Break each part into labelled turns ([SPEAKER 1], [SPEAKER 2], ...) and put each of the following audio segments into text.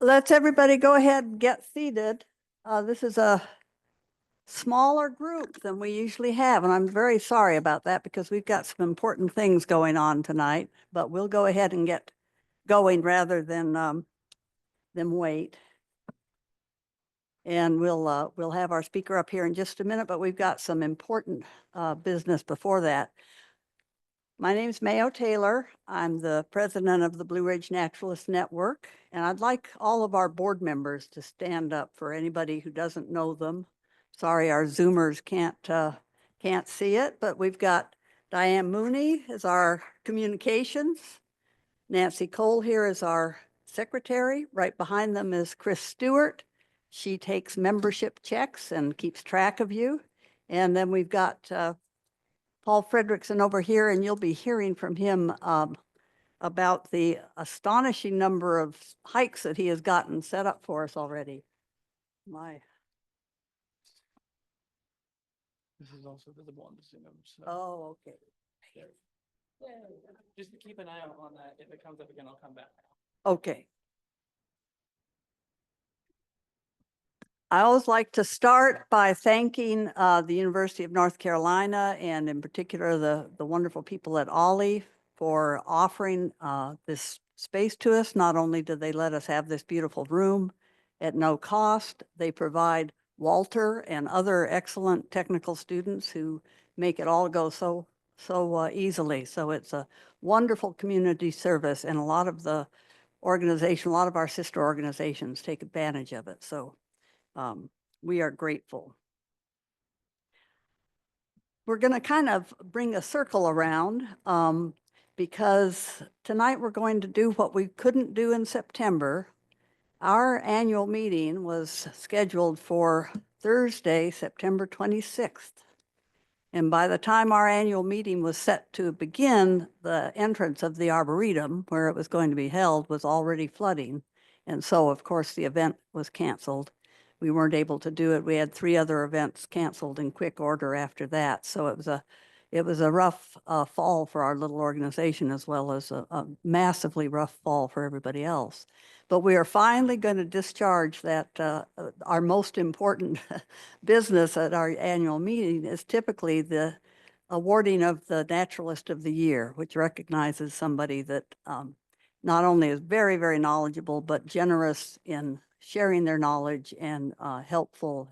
[SPEAKER 1] Let's everybody go ahead and get seated. This is a smaller group than we usually have, and I'm very sorry about that because we've got some important things going on tonight, but we'll go ahead and get going rather than wait. And we'll have our speaker up here in just a minute, but we've got some important business before that. My name is Mayo Taylor. I'm the president of the Blue Ridge Naturalist Network, and I'd like all of our board members to stand up for anybody who doesn't know them. Sorry, our Zoomers can't see it, but we've got Diane Mooney as our communications. Nancy Cole here is our secretary. Right behind them is Chris Stewart. She takes membership checks and keeps track of you. And then we've got Paul Fredrickson over here, and you'll be hearing from him about the astonishing number of hikes that he has gotten set up for us already.
[SPEAKER 2] This is also visible on the Zoom. So.
[SPEAKER 1] Oh, okay.
[SPEAKER 2] Yeah. Just keep an eye out on that. If it comes up again, I'll come back.
[SPEAKER 1] Okay. I always like to start by thanking the University of North Carolina, and in particular the wonderful people at Ollie for offering this space to us. Not only do they let us have this beautiful room at no cost, they provide Walter and other excellent technical students who make it all go so easily. So it's a wonderful community service, and a lot of our sister organizations take advantage of it. So we are grateful. We're going to kind of bring a circle around because tonight we're going to do what we couldn't do in September. Our annual meeting was scheduled for Thursday, September 26th. And by the time our annual meeting was set to begin, the entrance of the Arboretum, where it was going to be held, was already flooding. And so, of course, the event was canceled. We weren't able to do it. We had 3 other events canceled in quick order after that. So it was a rough fall for our little organization, as well as a massively rough fall for everybody else. But we are finally going to discharge that. Our most important business at our annual meeting is typically the awarding of the Naturalist of the Year, which recognizes somebody that not only is very, very knowledgeable, but generous in sharing their knowledge and helpful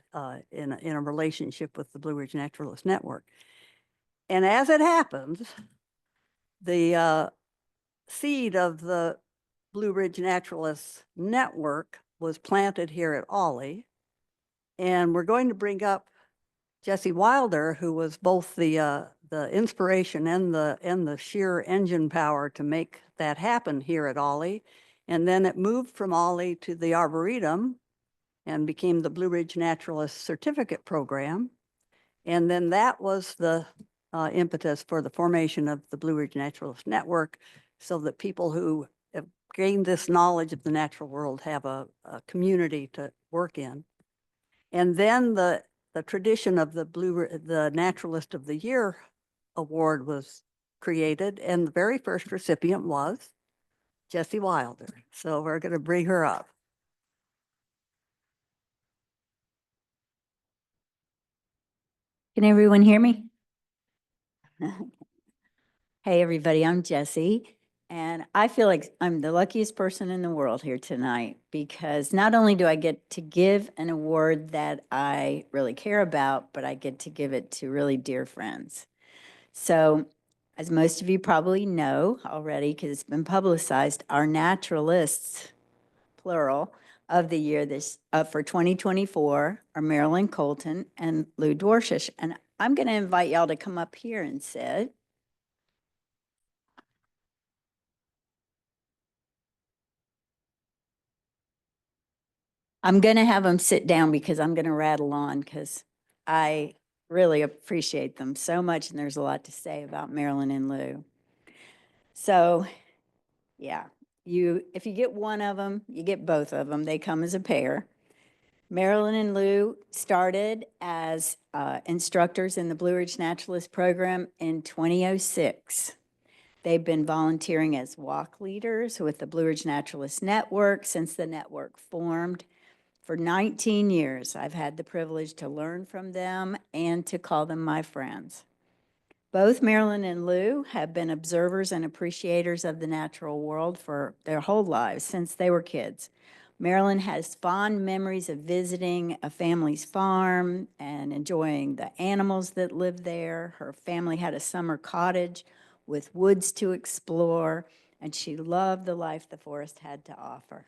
[SPEAKER 1] in a relationship with the Blue Ridge Naturalist Network. And as it happens, the seed of the Blue Ridge Naturalist Network was planted here at Ollie. And we're going to bring up Jesse Wilder, who was both the inspiration and the sheer engine power to make that happen here at Ollie. And then it moved from Ollie to the Arboretum and became the Blue Ridge Naturalist Certificate Program. And then that was the impetus for the formation of the Blue Ridge Naturalist Network, so that people who have gained this knowledge of the natural world have a community to work in. And then the tradition of the Naturalist of the Year award was created, and the very first recipient was Jessie Wilder. So we're going to bring her up.
[SPEAKER 3] Can everyone hear me? Hey, everybody, I'm Jessie, and I feel like I'm the luckiest person in the world here tonight, because not only do I get to give an award that I really care about, but I get to give it to really dear friends. So, as most of you probably know already, because it's been publicized, our naturalists, plural, of the year for 2024 are Marilyn Colton and Lou Dwarshish. And I'm going to invite y'all to come up here and sit. I'm going to have them sit down because I'm going to rattle on, because I really appreciate them so much, and there's a lot to say about Marilyn and Lou. So, yeah, if you get one of them, you get both of them. They come as a pair. Marilyn and Lou started as instructors in the Blue Ridge Naturalist program in 2006. They've been volunteering as walk leaders with the Blue Ridge Naturalist Network since the network formed. For 19 years, I've had the privilege to learn from them and to call them my friends. Both Marilyn and Lou have been observers and appreciators of the natural world for their whole lives since they were kids. Marilyn has fond memories of visiting a family's farm and enjoying the animals that lived there. Her family had a summer cottage with woods to explore, and she loved the life the forest had to offer.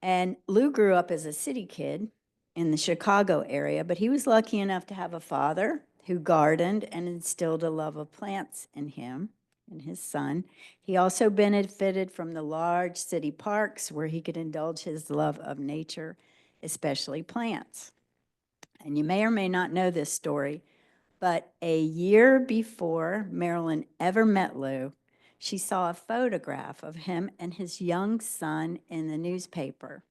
[SPEAKER 3] And Lou grew up as a city kid in the Chicago area, but he was lucky enough to have a father who gardened and instilled a love of plants in him and his son. He also benefited from the large city parks where he could indulge his love of nature, especially plants. And you may or may not know this story, but a year before Marilyn ever met Lou, she saw a photograph of him and his young son in the newspaper.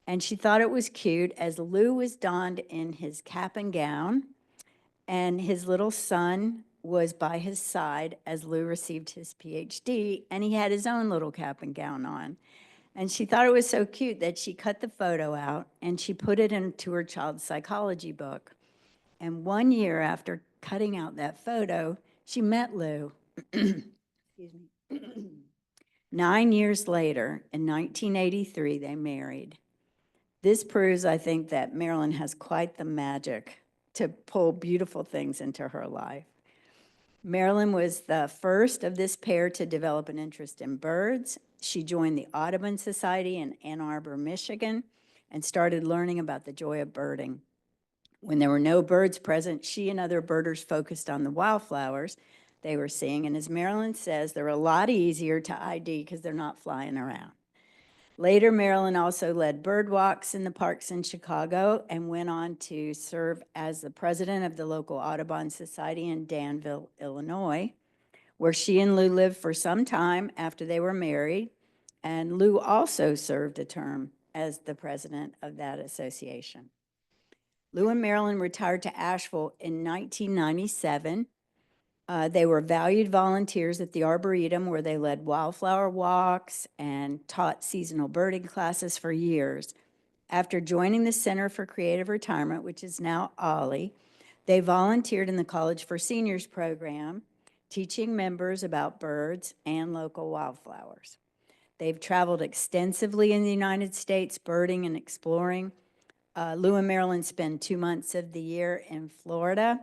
[SPEAKER 3] And she thought it was cute as Lou was donned in his cap and gown, and his little son was by his side as Lou received his PhD, and he had his own little cap and gown on. And she thought it was so cute that she cut the photo out and she put it into her child's psychology book. And 1 year after cutting out that photo, she met Lou. Excuse me. 9 years later, in 1983, they married. This proves, I think, that Marilyn has quite the magic to pull beautiful things into her life. Marilyn was the first of this pair to develop an interest in birds. She joined the Audubon Society in Ann Arbor, Michigan, and started learning about the joy of birding. When there were no birds present, she and other birders focused on the wildflowers they were seeing. And as Marilyn says, they're a lot easier to ID because they're not flying around. Later, Marilyn also led bird walks in the parks in Chicago and went on to serve as the president of the local Audubon Society in Danville, Illinois, where she and Lou lived for some time after they were married. And Lou also served a term as the president of that association. Lou and Marilyn retired to Asheville in 1997. They were valued volunteers at the Arboretum, where they led wildflower walks and taught seasonal birding classes for years. After joining the Center for Creative Retirement, which is now OLLI, they volunteered in the College for Seniors program, teaching members about birds and local wildflowers. They've traveled extensively in the United States, birding and exploring. Lou and Marilyn spend 2 months of the year in Florida,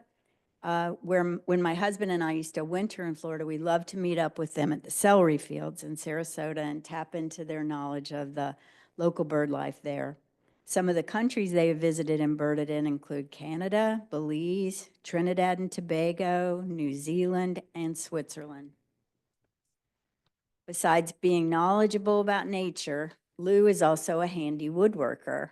[SPEAKER 3] where when my husband and I used to winter in Florida, we loved to meet up with them at the celery fields in Sarasota and tap into their knowledge of the local bird life there. Some of the countries they have visited and birded in include Canada, Belize, Trinidad and Tobago, New Zealand, and Switzerland. Besides being knowledgeable about nature, Lou is also a handy woodworker.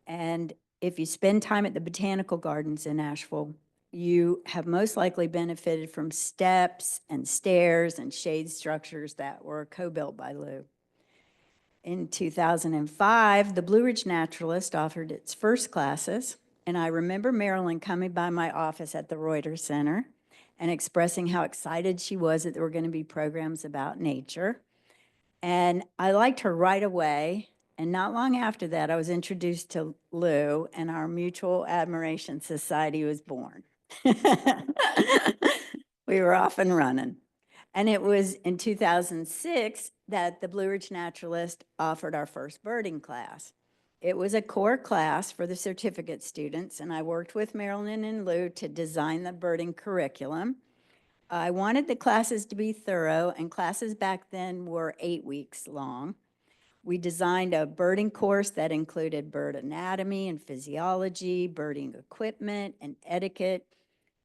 [SPEAKER 3] And if you spend time at the botanical gardens in Asheville, you have most likely benefited from steps and stairs and shade structures that were co-built by Lou. In 2005, the Blue Ridge Naturalist offered its first classes, and I remember Marilyn coming by my office at the Reuters Center and expressing how excited she was that there were going to be programs about nature. And I liked her right away. And not long after that, I was introduced to Lou, and our Mutual Admiration Society was born. We were off and running. And it was in 2006 that the Blue Ridge Naturalist offered our first birding class. It was a core class for the certificate students, and I worked with Marilyn and Lou to design the birding curriculum. I wanted the classes to be thorough, and classes back then were 8 weeks long. We designed a birding course that included bird anatomy and physiology, birding equipment and etiquette,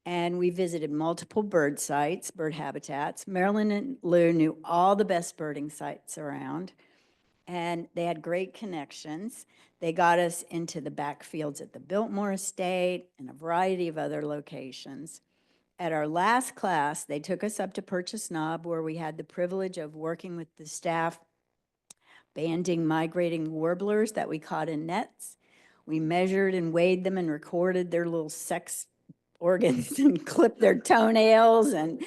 [SPEAKER 3] and we visited multiple bird sites, bird habitats. Marilyn and Lou knew all the best birding sites around, and they had great connections. They got us into the backfields at the Biltmore Estate and a variety of other locations. At our last class, they took us up to Purchase Knob, where we had the privilege of working with the staff banding migrating warblers that we caught in nets. We measured and weighed them and recorded their little sex organs and clipped their toenails and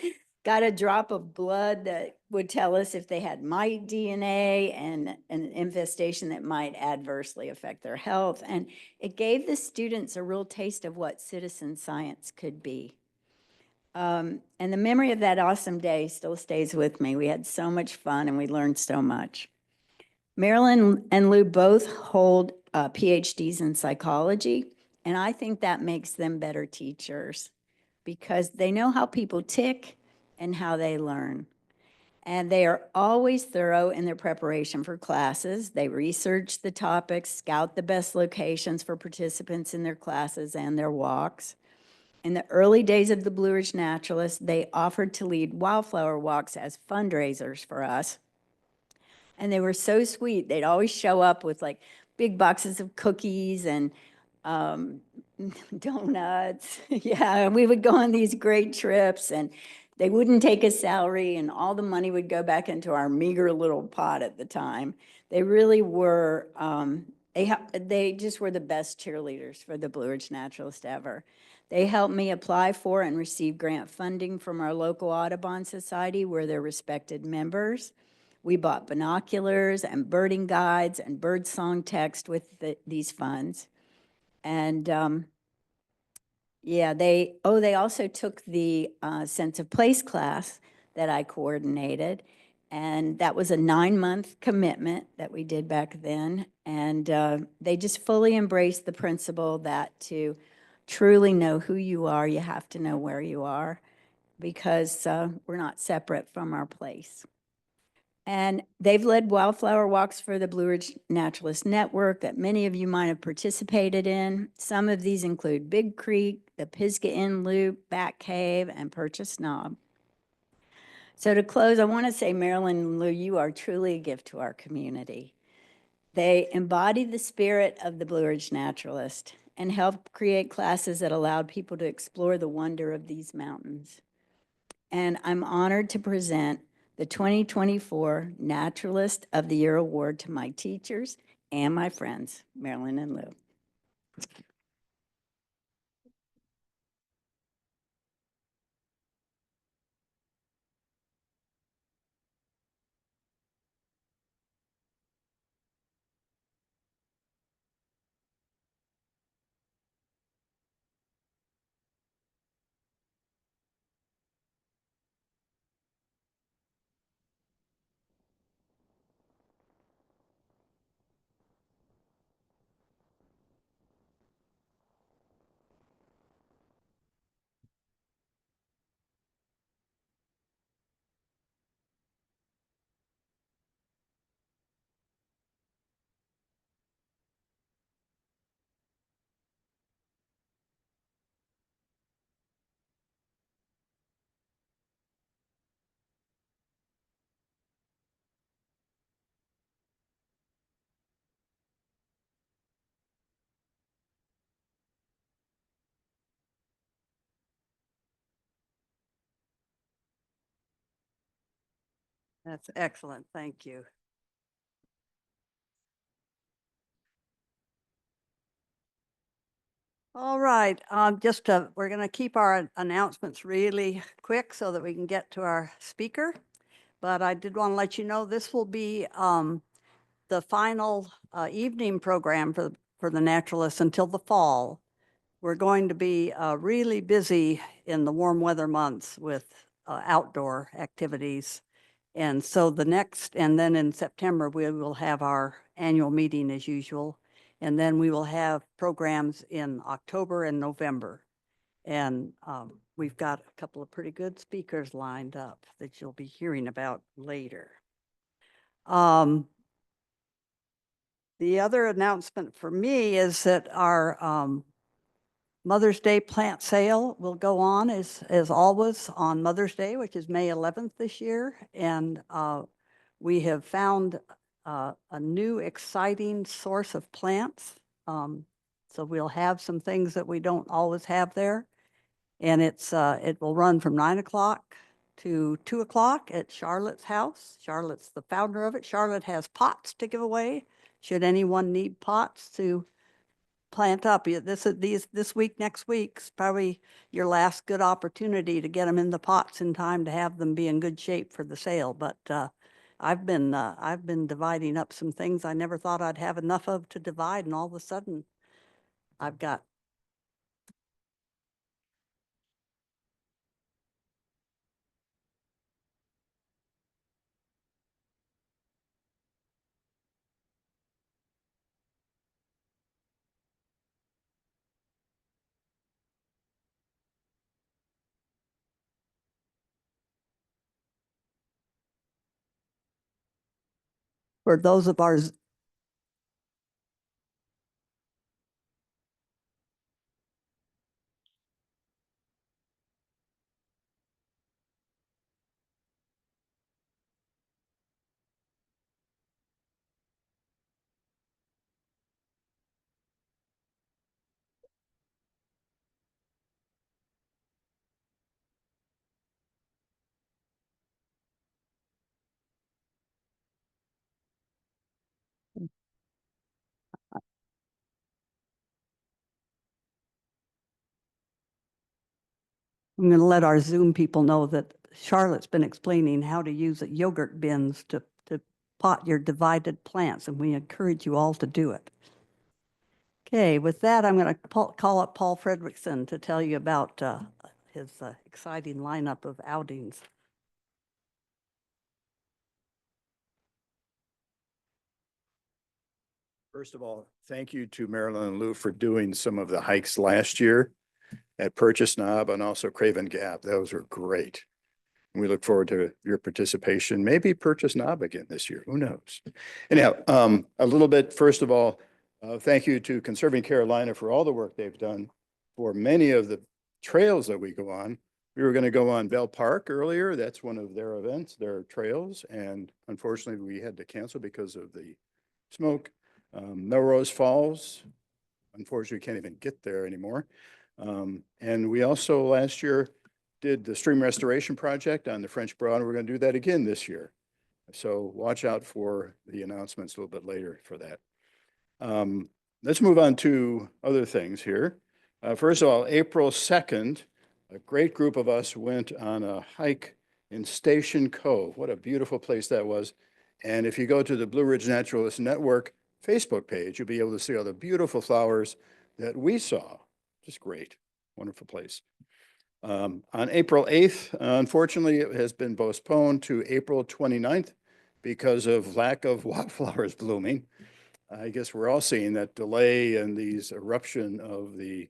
[SPEAKER 3] got a drop of blood that would tell us if they had mite DNA and an infestation that might adversely affect their health. And it gave the students a real taste of what citizen science could be. And the memory of that awesome day still stays with me. We had so much fun and we learned so much. Marilyn and Lou both hold PhDs in psychology, and I think that makes them better teachers because they know how people tick and how they learn. And they are always thorough in their preparation for classes. They research the topics, scout the best locations for participants in their classes and their walks. In the early days of the Blue Ridge Naturalists, they offered to lead wildflower walks as fundraisers for us. And they were so sweet. They'd always show up with like big boxes of cookies and donuts. Yeah, and we would go on these great trips and they wouldn't take a salary and all the money would go back into our meager little pot at the time. They really were, they just were the best cheerleaders for the Blue Ridge Naturalist ever. They helped me apply for and receive grant funding from our local Audubon Society where they're respected members. We bought binoculars and birding guides and birdsong text with these funds. And yeah, they also took the sense of place class that I coordinated. And that was a 9-month commitment that we did back then. And they just fully embraced the principle that to truly know who you are, you have to know where you are because we're not separate from our place. And they've led wildflower walks for the Blue Ridge Naturalist Network that many of you might have participated in. Some of these include Big Creek, the Pisgah Inn Loop, Bat Cave, and Purchase Knob. So to close, I want to say, Marilyn and Lou, you are truly a gift to our community. They embody the spirit of the Blue Ridge Naturalist and helped create classes that allowed people to explore the wonder of these mountains. And I'm honored to present the 2024 Naturalist of the Year Award to my teachers and my friends, Marilyn and Lou.
[SPEAKER 1] That's excellent. Thank you. All right, we're going to keep our announcements really quick so that we can get to our speaker. But I did want to let you know this will be the final evening program for the naturalists until the fall. We're going to be really busy in the warm weather months with outdoor activities. And so and then in September, we will have our annual meeting as usual. And then we will have programs in October and November. And we've got a couple of pretty good speakers lined up that you'll be hearing about later. The other announcement for me is that our Mother's Day plant sale will go on as always on Mother's Day, which is May 11th this year. And we have found a new exciting source of plants. So we'll have some things that we don't always have there. And it will run from 9 o'clock to 2 o'clock at Charlotte's house. Charlotte's the founder of it. Charlotte has pots to give away. Should anyone need pots to plant up. This week, next week's probably your last good opportunity to get them in the pots in time to have them be in good shape for the sale. But I've been dividing up some things I never thought I'd have enough of to divide, and all of a sudden I've got. For those of ours, I'm going to let our Zoom people know that Charlotte's been explaining how to use yogurt bins to pot your divided plants, and we encourage you all to do it. Okay, with that, I'm going to call up Paul Fredrickson to tell you about his exciting lineup of outings.
[SPEAKER 4] First of all, thank you to Marilyn and Lou for doing some of the hikes last year at Purchase Knob and also Craven Gap. Those were great. We look forward to your participation, maybe Purchase Knob again this year. Who knows? Anyhow, a little bit, first of all, thank you to Conserving Carolina for all the work they've done for many of the trails that we go on. We were going to go on Bell Park earlier. That's one of their events, their trails. And unfortunately, we had to cancel because of the smoke. Melrose Falls, unfortunately, can't even get there anymore. And we also last year did the stream restoration project on the French Broad. We're going to do that again this year. So watch out for the announcements a little bit later for that. Let's move on to other things here. First of all, April 2nd, a great group of us went on a hike in Station Cove. What a beautiful place that was. And if you go to the Blue Ridge Naturalist Network Facebook page, you'll be able to see all the beautiful flowers that we saw. Just great, wonderful place. On April 8th, unfortunately, it has been postponed to April 29th because of lack of wildflowers blooming. I guess we're all seeing that delay and these eruption of the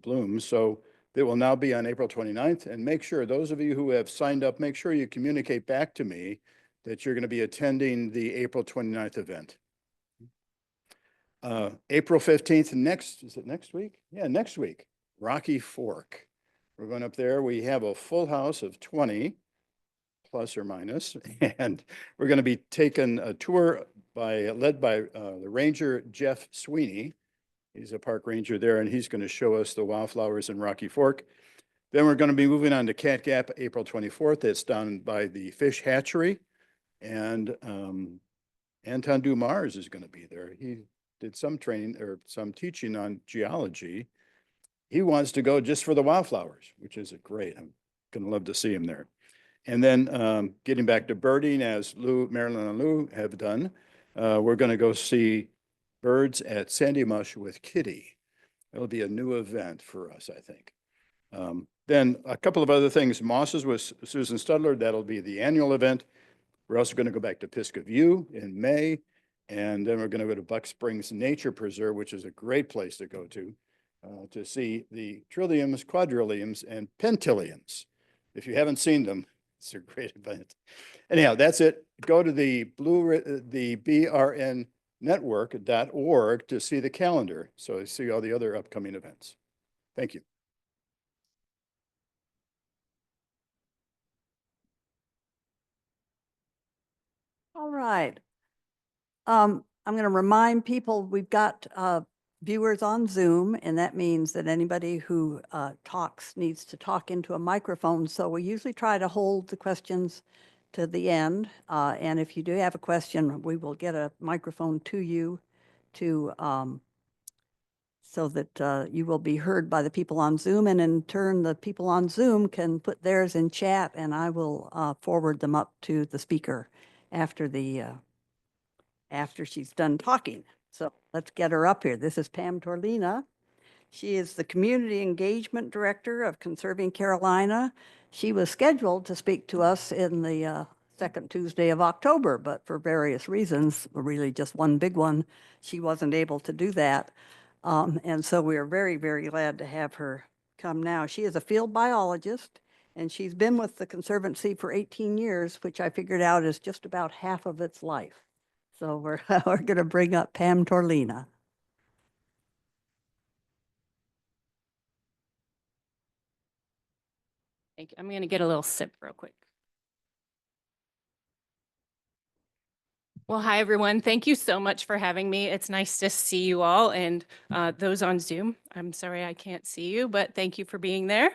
[SPEAKER 4] blooms. So they will now be on April 29th. And make sure, those of you who have signed up, make sure you communicate back to me that you're going to be attending the April 29th event. April 15th, is it next week? Yeah, next week, Rocky Fork. We're going up there. We have a full house of 20, plus or minus, and we're going to be taking a tour led by the ranger, Jeff Sweeney. He's a park ranger there, and he's going to show us the wildflowers in Rocky Fork. Then we're going to be moving on to Cat Gap, April 24th. It's down by the fish hatchery. And Anton Dumars is going to be there. He did some training or some teaching on geology. He wants to go just for the wildflowers, which is great. I'm going to love to see him there. And then getting back to birding, as Marilyn and Lou have done, we're going to go see birds at Sandy Mush with Kitty. It'll be a new event for us, I think. Then a couple of other things. Mosses with Susan Studler, that'll be the annual event. We're also going to go back to Pisgah View in May, and then we're going to go to Buck Springs Nature Preserve, which is a great place to go to see the trilliums, quadrilliums, and pentilliums. If you haven't seen them, it's a great event. Anyhow, that's it. Go to the brnnetwork.org to see the calendar, so see all the other upcoming events. Thank you.
[SPEAKER 1] All right. I'm going to remind people we've got viewers on Zoom, and that means that anybody who talks needs to talk into a microphone. So we usually try to hold the questions to the end. And if you do have a question, we will get a microphone to you to so that you will be heard by the people on Zoom, and in turn, the people on Zoom can put theirs in chat, and I will forward them up to the speaker after after she's done talking. So let's get her up here. This is Pam Torlina. She is the Community Engagement Director of Conserving Carolina. She was scheduled to speak to us in the second Tuesday of October, but for various reasons, really just one big one, she wasn't able to do that. And so we are very, very glad to have her come now. She is a field biologist, and she's been with the Conservancy for 18 years, which I figured out is just about half of its life. So we're, we're going to bring up Pam Torlina.
[SPEAKER 5] I'm going to get a little sip real quick. Well, hi, everyone. Thank you so much for having me. It's nice to see you all and those on Zoom. I'm sorry I can't see you, but thank you for being there.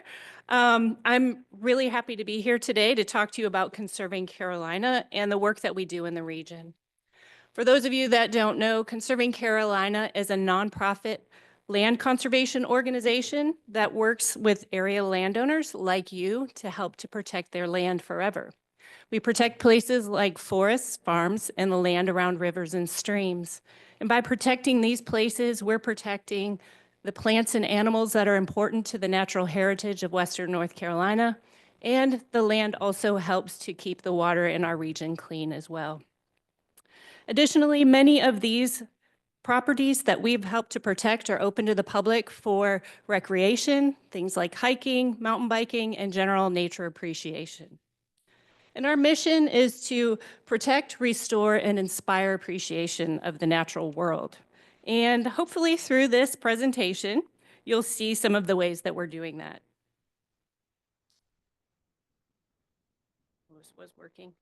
[SPEAKER 5] I'm really happy to be here today to talk to you about Conserving Carolina and the work that we do in the region. For those of you that don't know, Conserving Carolina is a nonprofit land conservation organization that works with area landowners like you to help to protect their land forever. We protect places like forests, farms, and the land around rivers and streams. And by protecting these places, we're protecting the plants and animals that are important to the natural heritage of Western North Carolina. And the land also helps to keep the water in our region clean as well. Additionally, many of these properties that we've helped to protect are open to the public for recreation, things like hiking, mountain biking, and general nature appreciation. And our mission is to protect, restore, and inspire appreciation of the natural world. And hopefully through this presentation, you'll see some of the ways that we're doing that. This was working.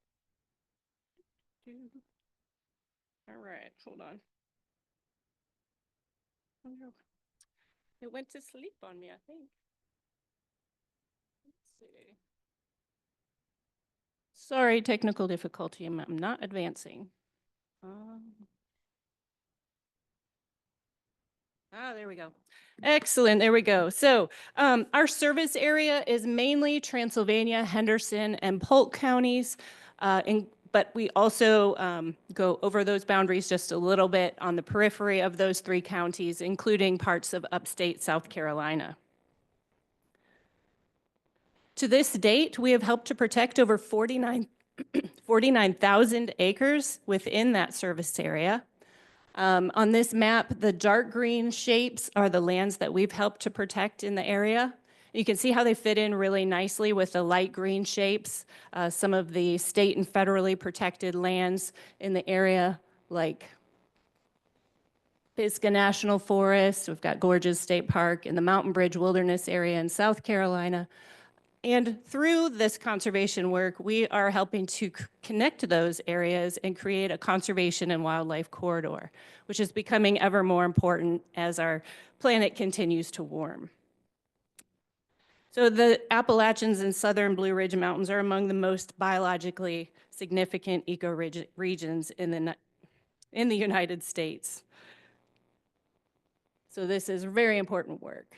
[SPEAKER 5] All right, hold on. Oh, no. It went to sleep on me, I think. Let's see. Sorry, technical difficulty. I'm not advancing. There we go. Excellent. There we go. So our service area is mainly Transylvania, Henderson, and Polk counties. But we also go over those boundaries just a little bit on the periphery of those three counties, including parts of upstate South Carolina. To this date, we have helped to protect over 49,000 acres within that service area. On this map, the dark green shapes are the lands that we've helped to protect in the area. You can see how they fit in really nicely with the light green shapes, some of the state and federally protected lands in the area, like Pisgah National Forest. We've got Gorges State Park in the Mountain Bridge Wilderness area in South Carolina. And through this conservation work, we are helping to connect those areas and create a conservation and wildlife corridor, which is becoming ever more important as our planet continues to warm. So the Appalachians and Southern Blue Ridge Mountains are among the most biologically significant ecoregions in the United States. So this is very important work.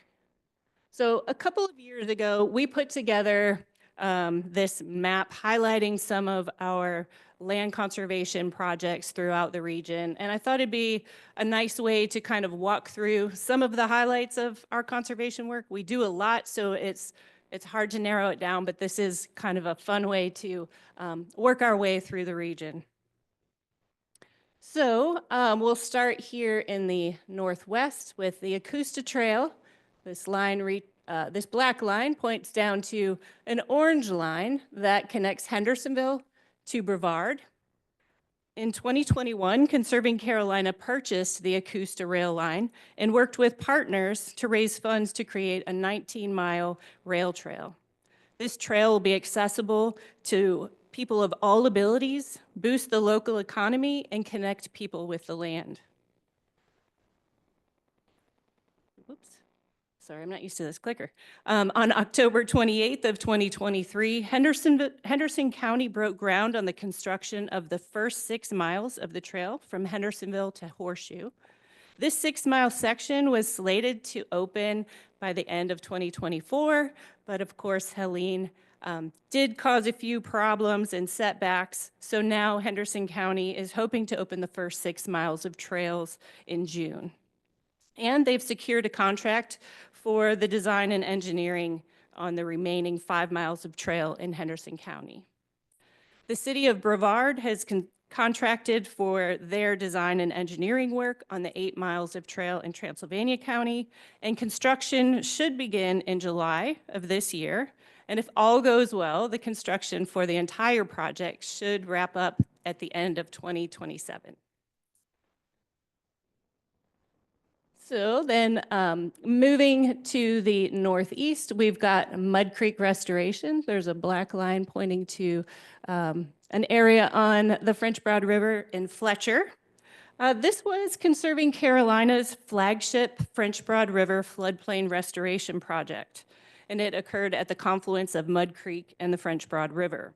[SPEAKER 5] So a couple of years ago, we put together this map highlighting some of our land conservation projects throughout the region. And I thought it'd be a nice way to kind of walk through some of the highlights of our conservation work. We do a lot, so it's hard to narrow it down, but this is kind of a fun way to work our way through the region. So we'll start here in the northwest with the Augusta Trail. This black line points down to an orange line that connects Hendersonville to Brevard. In 2021, Conserving Carolina purchased the Augusta rail line and worked with partners to raise funds to create a 19-mile rail trail. This trail will be accessible to people of all abilities, boost the local economy, and connect people with the land. Whoops. Sorry, I'm not used to this clicker. On October 28th of 2023, Henderson County broke ground on the construction of the first 6 miles of the trail from Hendersonville to Horseshoe. This 6-mile section was slated to open by the end of 2024, but of course, Helene did cause a few problems and setbacks. So now Henderson County is hoping to open the first 6 miles of trails in June. And they've secured a contract for the design and engineering on the remaining 5 miles of trail in Henderson County. The city of Brevard has contracted for their design and engineering work on the 8 miles of trail in Transylvania County, and construction should begin in July of this year. And if all goes well, the construction for the entire project should wrap up at the end of 2027. So then moving to the northeast, we've got Mud Creek Restoration. There's a black line pointing to an area on the French Broad River in Fletcher. This was Conserving Carolina's flagship French Broad River floodplain restoration project, and it occurred at the confluence of Mud Creek and the French Broad River.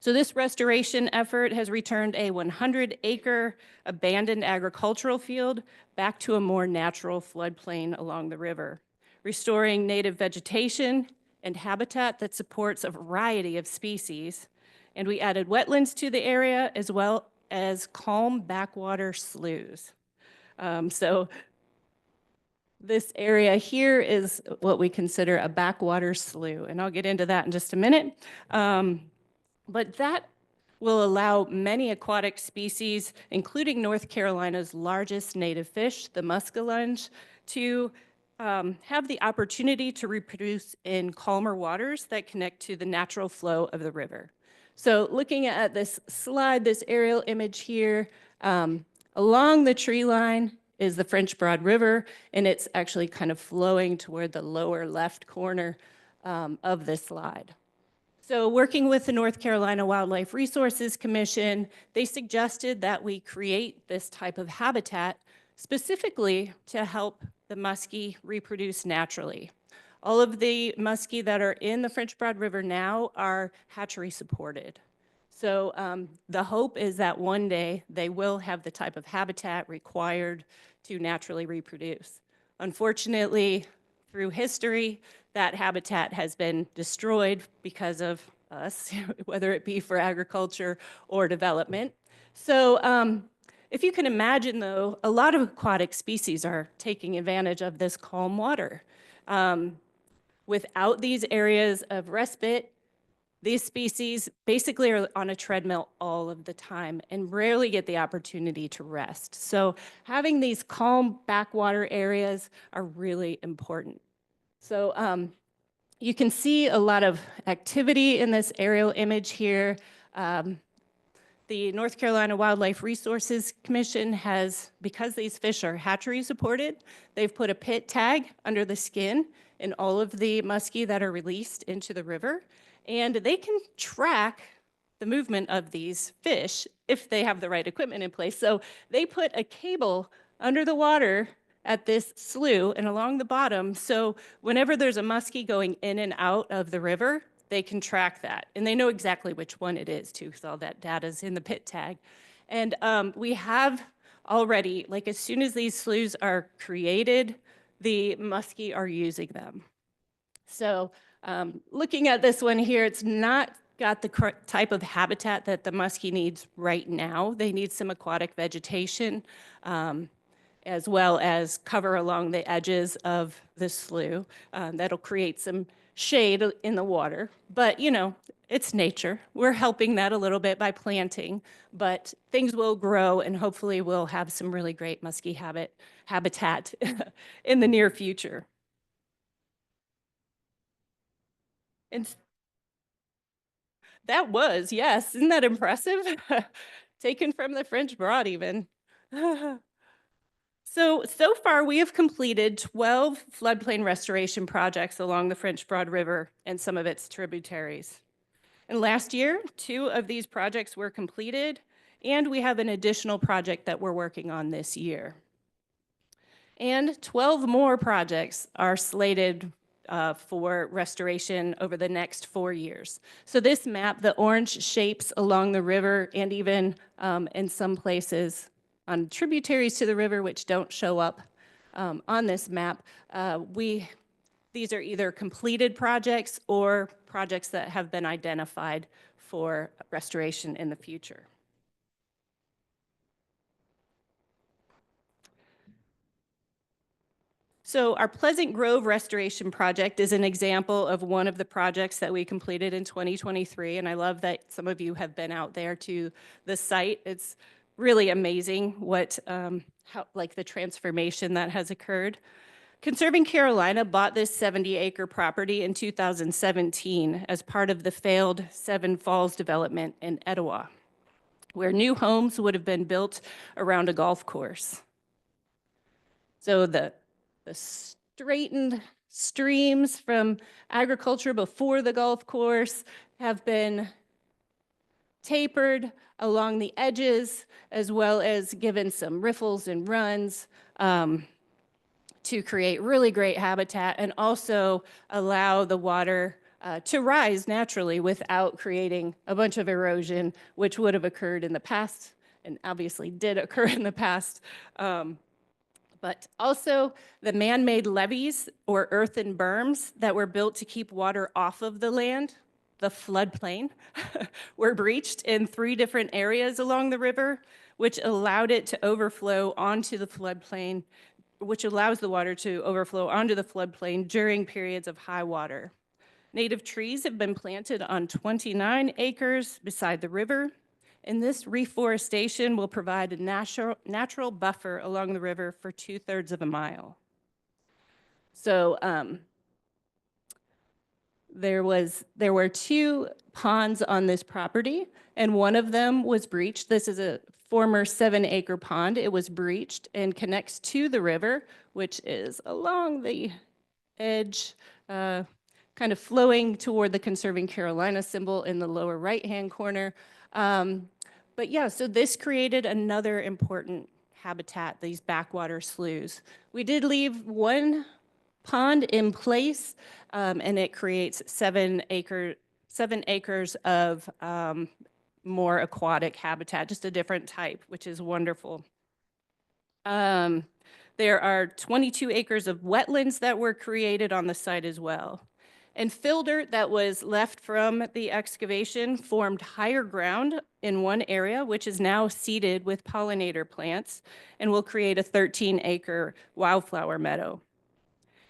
[SPEAKER 5] So this restoration effort has returned a 100-acre abandoned agricultural field back to a more natural floodplain along the river, restoring native vegetation and habitat that supports a variety of species. And we added wetlands to the area as well as calm backwater sloughs. So this area here is what we consider a backwater slough, and I'll get into that in just a minute. But that will allow many aquatic species, including North Carolina's largest native fish, the muskellunge, to have the opportunity to reproduce in calmer waters that connect to the natural flow of the river. So looking at this slide, this aerial image here, along the tree line is the French Broad River, and it's actually kind of flowing toward the lower left corner of this slide. So working with the North Carolina Wildlife Resources Commission, they suggested that we create this type of habitat specifically to help the muskie reproduce naturally. All of the muskie that are in the French Broad River now are hatchery supported. So the hope is that one day they will have the type of habitat required to naturally reproduce. Unfortunately, through history, that habitat has been destroyed because of us, whether it be for agriculture or development. So if you can imagine, though, a lot of aquatic species are taking advantage of this calm water. Without these areas of respite, these species basically are on a treadmill all of the time and rarely get the opportunity to rest. So having these calm backwater areas are really important. So you can see a lot of activity in this aerial image here. The North Carolina Wildlife Resources Commission has, because these fish are hatchery supported, they've put a pit tag under the skin in all of the muskie that are released into the river, and they can track the movement of these fish if they have the right equipment in place. So they put a cable under the water at this slough and along the bottom, so whenever there's a muskie going in and out of the river, they can track that. And they know exactly which one it is too, because all that data is in the pit tag. And we have already, like as soon as these sloughs are created, the muskie are using them. So looking at this one here, it's not got the type of habitat that the muskie needs right now. They need some aquatic vegetation, as well as cover along the edges of the slough. That'll create some shade in the water. But, you know, it's nature. We're helping that a little bit by planting, but things will grow and hopefully we'll have some really great muskie habitat in the near future. And that was, yes, isn't that impressive? Taken from the French Broad even. So far we have completed 12 floodplain restoration projects along the French Broad River and some of its tributaries. And last year, 2 of these projects were completed, and we have an additional project that we're working on this year. And 12 more projects are slated for restoration over the next 4 years. So this map, the orange shapes along the river and even in some places on tributaries to the river, which don't show up on this map. These are either completed projects or projects that have been identified for restoration in the future. So our Pleasant Grove Restoration Project is an example of one of the projects that we completed in 2023, and I love that some of you have been out there to the site. It's really amazing what, the transformation that has occurred. Conserving Carolina bought this 70-acre property in 2017 as part of the failed Seven Falls development in Etowah, where new homes would have been built around a golf course. So the straightened streams from agriculture before the golf course have been tapered along the edges, as well as given some riffles and runs to create really great habitat and also allow the water to rise naturally without creating a bunch of erosion, which would have occurred in the past and obviously did occur in the past. But also the man-made levees or earthen berms that were built to keep water off of the land, the floodplain, were breached in 3 different areas along the river, which allowed it to overflow onto the floodplain, which allows the water to overflow onto the floodplain during periods of high water. Native trees have been planted on 29 acres beside the river, and this reforestation will provide a natural buffer along the river for 2/3 of a mile. So there were 2 ponds on this property, and one of them was breached. This is a former 7-acre pond. It was breached and connects to the river, which is along the edge, kind of flowing toward the Conserving Carolina symbol in the lower right-hand corner. But yeah, so this created another important habitat, these backwater sloughs. We did leave 1 pond in place, and it creates 7 acres of more aquatic habitat, just a different type, which is wonderful. There are 22 acres of wetlands that were created on the site as well. And fill dirt that was left from the excavation formed higher ground in one area, which is now seeded with pollinator plants and will create a 13-acre wildflower meadow.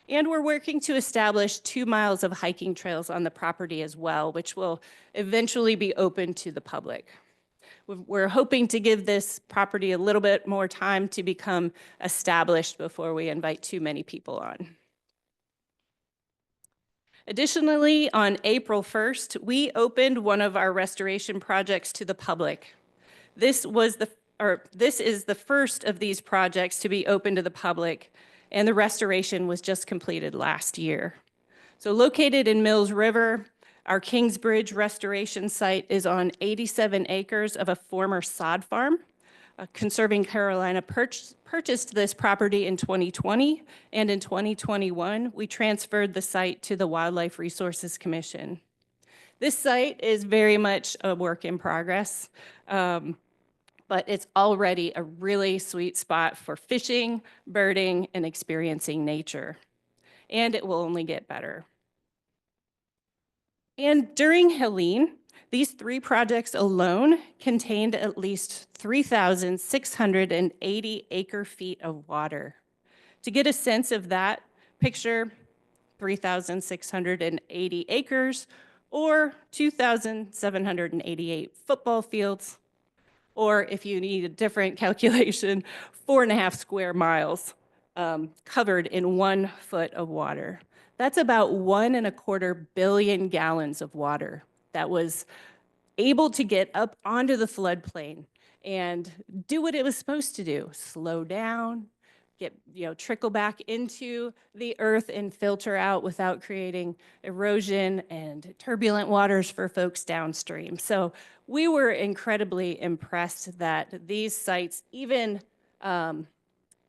[SPEAKER 5] And we're working to establish 2 miles of hiking trails on the property as well, which will eventually be open to the public. We're hoping to give this property a little bit more time to become established before we invite too many people on. Additionally, on April 1st, we opened one of our restoration projects to the public. This is the first of these projects to be open to the public, and the restoration was just completed last year. So located in Mills River, our Kingsbridge restoration site is on 87 acres of a former sod farm. Conserving Carolina purchased this property in 2020, and in 2021, we transferred the site to the Wildlife Resources Commission. This site is very much a work in progress, but it's already a really sweet spot for fishing, birding, and experiencing nature. And it will only get better. And during Helene, these 3 projects alone contained at least 3,680 acre-feet of water. To get a sense of that, picture 3,680 acres or 2,788 football fields, or if you need a different calculation, 4.5 square miles covered in 1 foot of water. That's about 1.25 billion gallons of water that was able to get up onto the floodplain and do what it was supposed to do: slow down, trickle back into the earth and filter out without creating erosion and turbulent waters for folks downstream. So we were incredibly impressed that these sites, even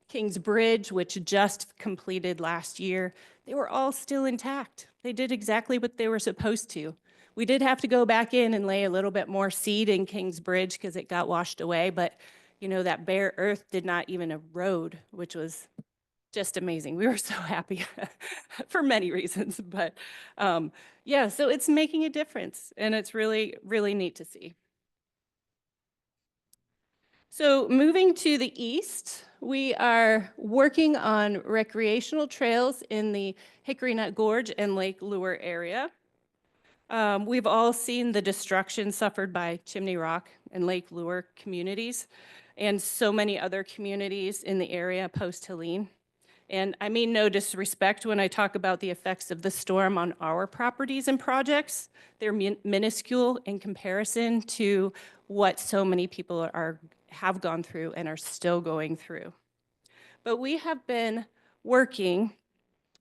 [SPEAKER 5] Kingsbridge, which just completed last year, they were all still intact. They did exactly what they were supposed to. We did have to go back in and lay a little bit more seed in Kingsbridge because it got washed away, but you know, that bare earth did not even erode, which was just amazing. We were so happy for many reasons, but yeah, so it's making a difference, and it's really, really neat to see. So moving to the east, we are working on recreational trails in the Hickory Nut Gorge and Lake Lure area. We've all seen the destruction suffered by Chimney Rock and Lake Lure communities and so many other communities in the area post-Helene. And I mean no disrespect when I talk about the effects of the storm on our properties and projects. They're minuscule in comparison to what so many people have gone through and are still going through. But we have been working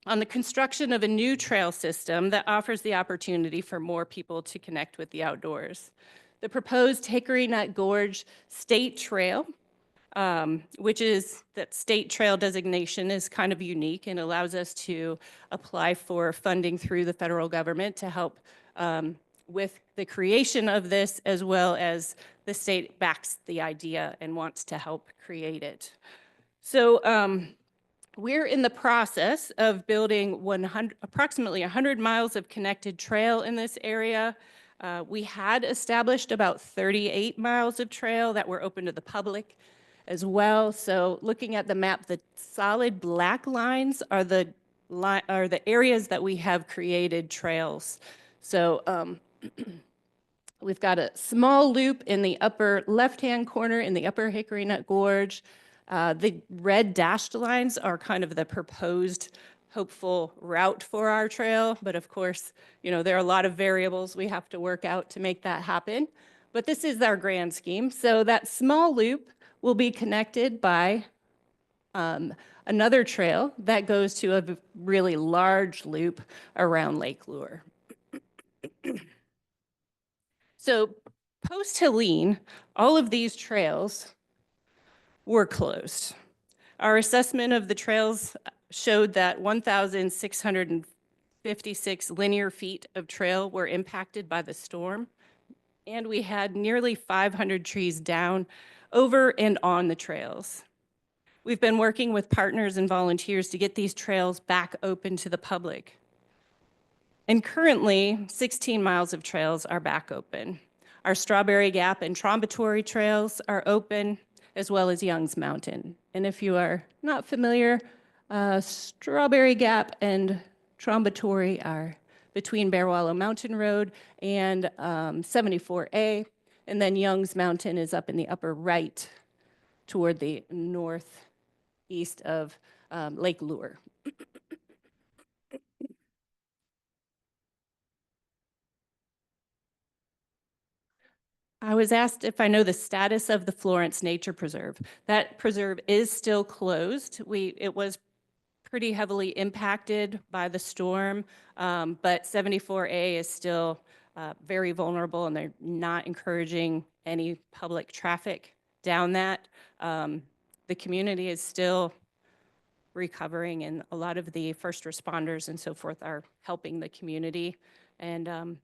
[SPEAKER 5] on the construction of a new trail system that offers the opportunity for more people to connect with the outdoors. The proposed Hickory Nut Gorge State Trail, which is that state trail designation, is kind of unique and allows us to apply for funding through the federal government to help with the creation of this, as well as the state backs the idea and wants to help create it. So we're in the process of building approximately 100 miles of connected trail in this area. We had established about 38 miles of trail that were open to the public as well. So looking at the map, the solid black lines are the areas that we have created trails. So we've got a small loop in the upper left-hand corner in the upper Hickory Nut Gorge. The red dashed lines are kind of the proposed hopeful route for our trail, but of course, you know, there are a lot of variables we have to work out to make that happen. But this is our grand scheme. So that small loop will be connected by another trail that goes to a really large loop around Lake Lure. So post-Helene, all of these trails were closed. Our assessment of the trails showed that 1,656 linear feet of trail were impacted by the storm, and we had nearly 500 trees down over and on the trails. We've been working with partners and volunteers to get these trails back open to the public. And currently, 16 miles of trails are back open. Our Strawberry Gap and Trombatory trails are open, as well as Young's Mountain. And if you are not familiar, Strawberry Gap and Trombatory are between Bear Wallow Mountain Road and 74A. And then Young's Mountain is up in the upper right toward the northeast of Lake Lure. I was asked if I know the status of the Florence Nature Preserve. That preserve is still closed. It was pretty heavily impacted by the storm, but 74A is still very vulnerable, and they're not encouraging any public traffic down that. The community is still recovering, and a lot of the first responders and so forth are helping the community. And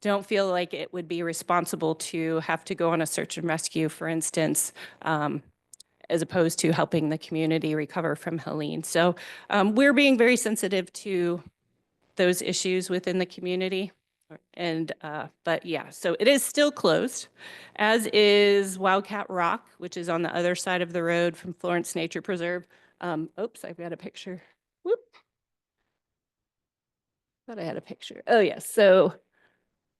[SPEAKER 5] don't feel like it would be responsible to have to go on a search and rescue, for instance, as opposed to helping the community recover from Helene. So we're being very sensitive to those issues within the community. And, but yeah, so it is still closed, as is Wildcat Rock, which is on the other side of the road from Florence Nature Preserve. Oops, I've got a picture. Whoop. Thought I had a picture. Oh yes, so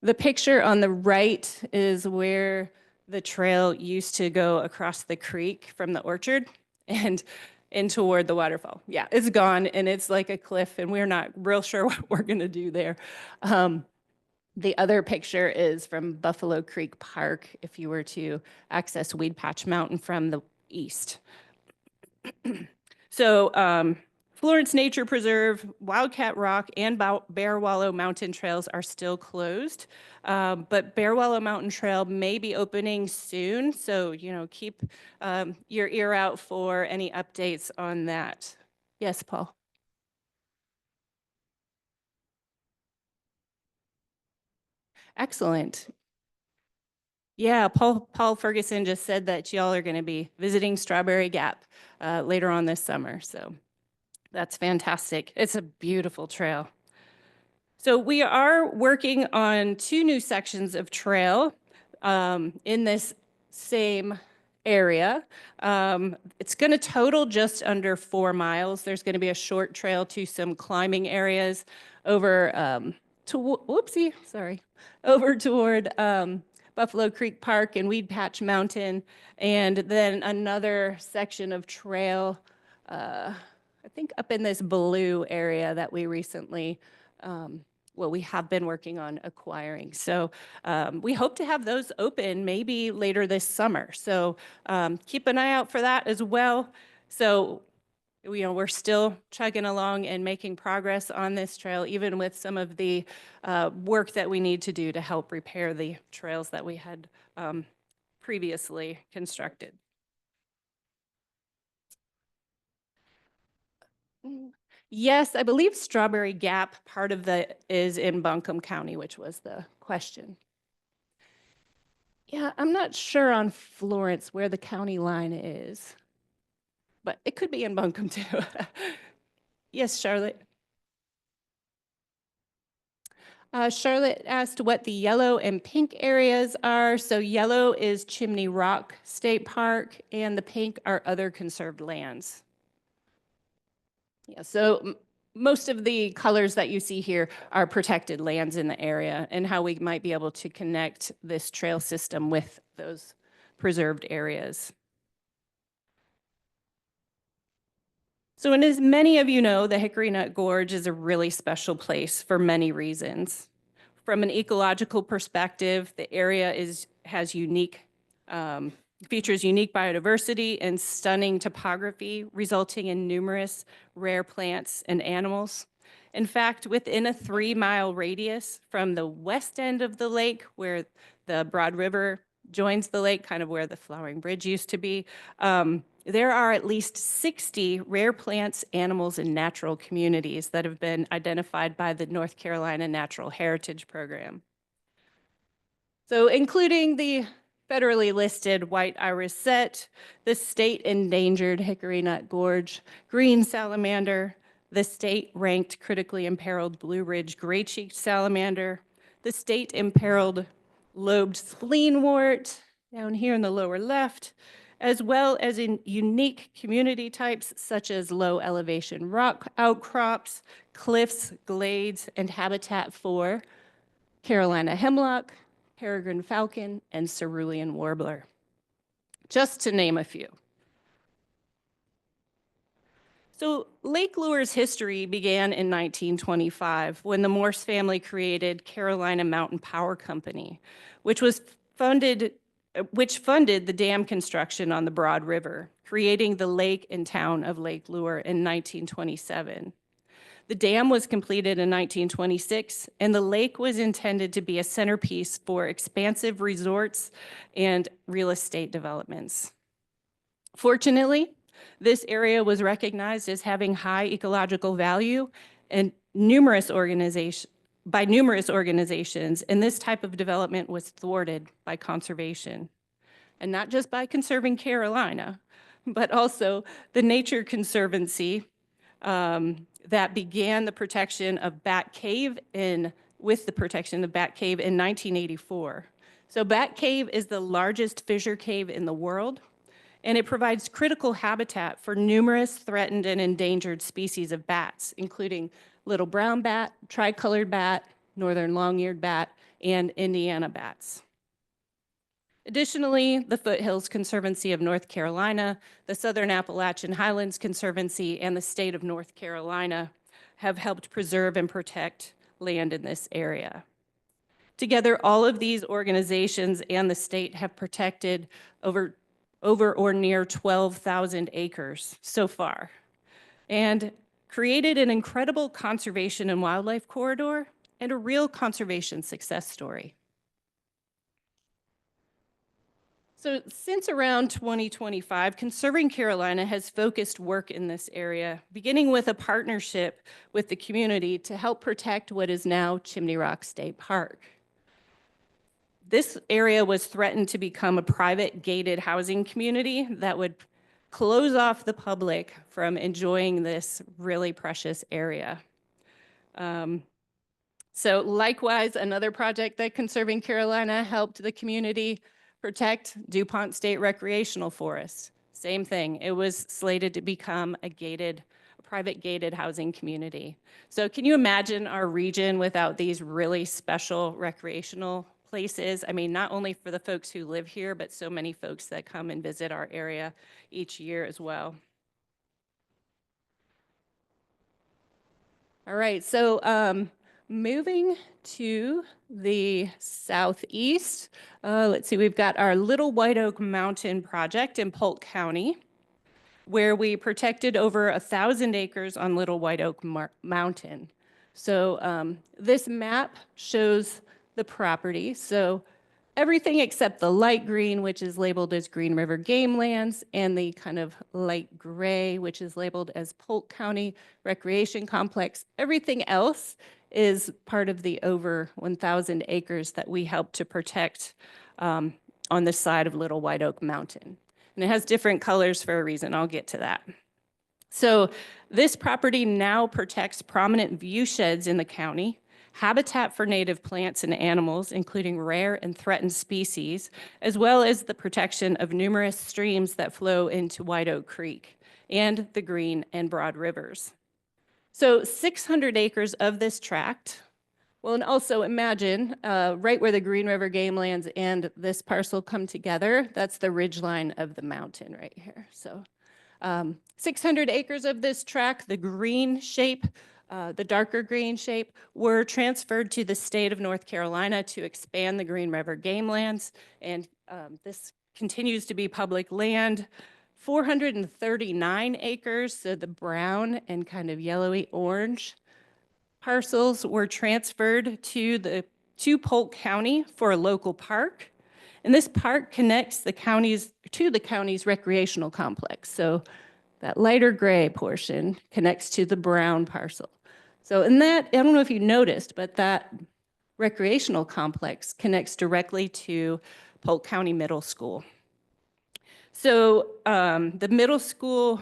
[SPEAKER 5] the picture on the right is where the trail used to go across the creek from the orchard and in toward the waterfall. Yeah, it's gone, and it's like a cliff, and we're not real sure what we're gonna do there. The other picture is from Buffalo Creek Park, if you were to access Weed Patch Mountain from the east. So Florence Nature Preserve, Wildcat Rock, and Bear Wallow Mountain trails are still closed, but Bear Wallow Mountain Trail may be opening soon, so you know, keep your ear out for any updates on that. Yes, Paul? Excellent. Yeah, Paul Ferguson just said that y'all are going to be visiting Strawberry Gap later on this summer. So that's fantastic. It's a beautiful trail. So we are working on 2 new sections of trail in this same area. It's going to total just under 4 miles. There's going to be a short trail to some climbing areas over over toward Buffalo Creek Park and Weed Patch Mountain, and then another section of trail, I think up in this blue area that we recently, we have been working on acquiring. So we hope to have those open maybe later this summer. So keep an eye out for that as well. So we're still chugging along and making progress on this trail, even with some of the work that we need to do to help repair the trails that we had previously constructed. Yes, I believe Strawberry Gap, part of the is in Buncombe County, which was the question. Yeah, I'm not sure on Florence where the county line is, but it could be in Buncombe too. Yes, Charlotte. Charlotte asked what the yellow and pink areas are. So yellow is Chimney Rock State Park, and the pink are other conserved lands. Yeah, so most of the colors that you see here are protected lands in the area, and how we might be able to connect this trail system with those preserved areas. So, and as many of you know, the Hickory Nut Gorge is a really special place for many reasons. From an ecological perspective, the area has features unique biodiversity and stunning topography, resulting in numerous rare plants and animals. In fact, within a 3-mile radius from the west end of the lake, where the Broad River joins the lake, kind of where the Flowering Bridge used to be, there are at least 60 rare plants, animals, and natural communities that have been identified by the North Carolina Natural Heritage Program. So including the federally listed white iris set, the state endangered hickory nut gorge, green salamander, the state ranked critically imperiled Blue Ridge gray-cheeked salamander, the state imperiled lobed spleenwort down here in the lower left, as well as in unique community types such as low elevation rock outcrops, cliffs, glades, and habitat for Carolina hemlock, peregrine falcon, and cerulean warbler, just to name a few. So Lake Lure's history began in 1925 when the Morse family created Carolina Mountain Power Company, which funded the dam construction on the Broad River, creating the lake and town of Lake Lure in 1927. The dam was completed in 1926, and the lake was intended to be a centerpiece for expansive resorts and real estate developments. Fortunately, this area was recognized as having high ecological value and by numerous organizations, and this type of development was thwarted by conservation. And not just by Conserving Carolina, but also the Nature Conservancy that began the protection of Bat Cave with the protection of Bat Cave in 1984. So Bat Cave is the largest fissure cave in the world, and it provides critical habitat for numerous threatened and endangered species of bats, including little brown bat, tricolored bat, northern long-eared bat, and Indiana bats. Additionally, the Foothills Conservancy of North Carolina, the Southern Appalachian Highlands Conservancy, and the state of North Carolina have helped preserve and protect land in this area. Together, all of these organizations and the state have protected over or near 12,000 acres so far, and created an incredible conservation and wildlife corridor and a real conservation success story. So since around 2025, Conserving Carolina has focused work in this area, beginning with a partnership with the community to help protect what is now Chimney Rock State Park. This area was threatened to become a private gated housing community that would close off the public from enjoying this really precious area. So likewise, another project that Conserving Carolina helped the community protect, DuPont State Recreational Forest. Same thing, it was slated to become a private gated housing community. So can you imagine our region without these really special recreational places? I mean, not only for the folks who live here, but so many folks that come and visit our area each year as well. All right, so moving to the southeast, let's see, we've got our Little White Oak Mountain project in Polk County, where we protected over 1,000 acres on Little White Oak Mountain. So this map shows the property. So everything except the light green, which is labeled as Green River Game Lands, and the kind of light gray, which is labeled as Polk County Recreation Complex. Everything else is part of the over 1,000 acres that we help to protect on the side of Little White Oak Mountain. And it has different colors for a reason. I'll get to that. So this property now protects prominent view sheds in the county, habitat for native plants and animals, including rare and threatened species, as well as the protection of numerous streams that flow into White Oak Creek and the Green and Broad Rivers. So 600 acres of this tract. Well, and also imagine right where the Green River Game Lands and this parcel come together, that's the ridgeline of the mountain right here. So 600 acres of this tract, the green shape, the darker green shape, were transferred to the state of North Carolina to expand the Green River Game Lands. And this continues to be public land. 439 acres, so the brown and kind of yellowy orange parcels were transferred to Polk County for a local park. And this park connects the counties to the county's recreational complex. So that lighter gray portion connects to the brown parcel. So in that, I don't know if you noticed, but that recreational complex connects directly to Polk County Middle School. So the middle school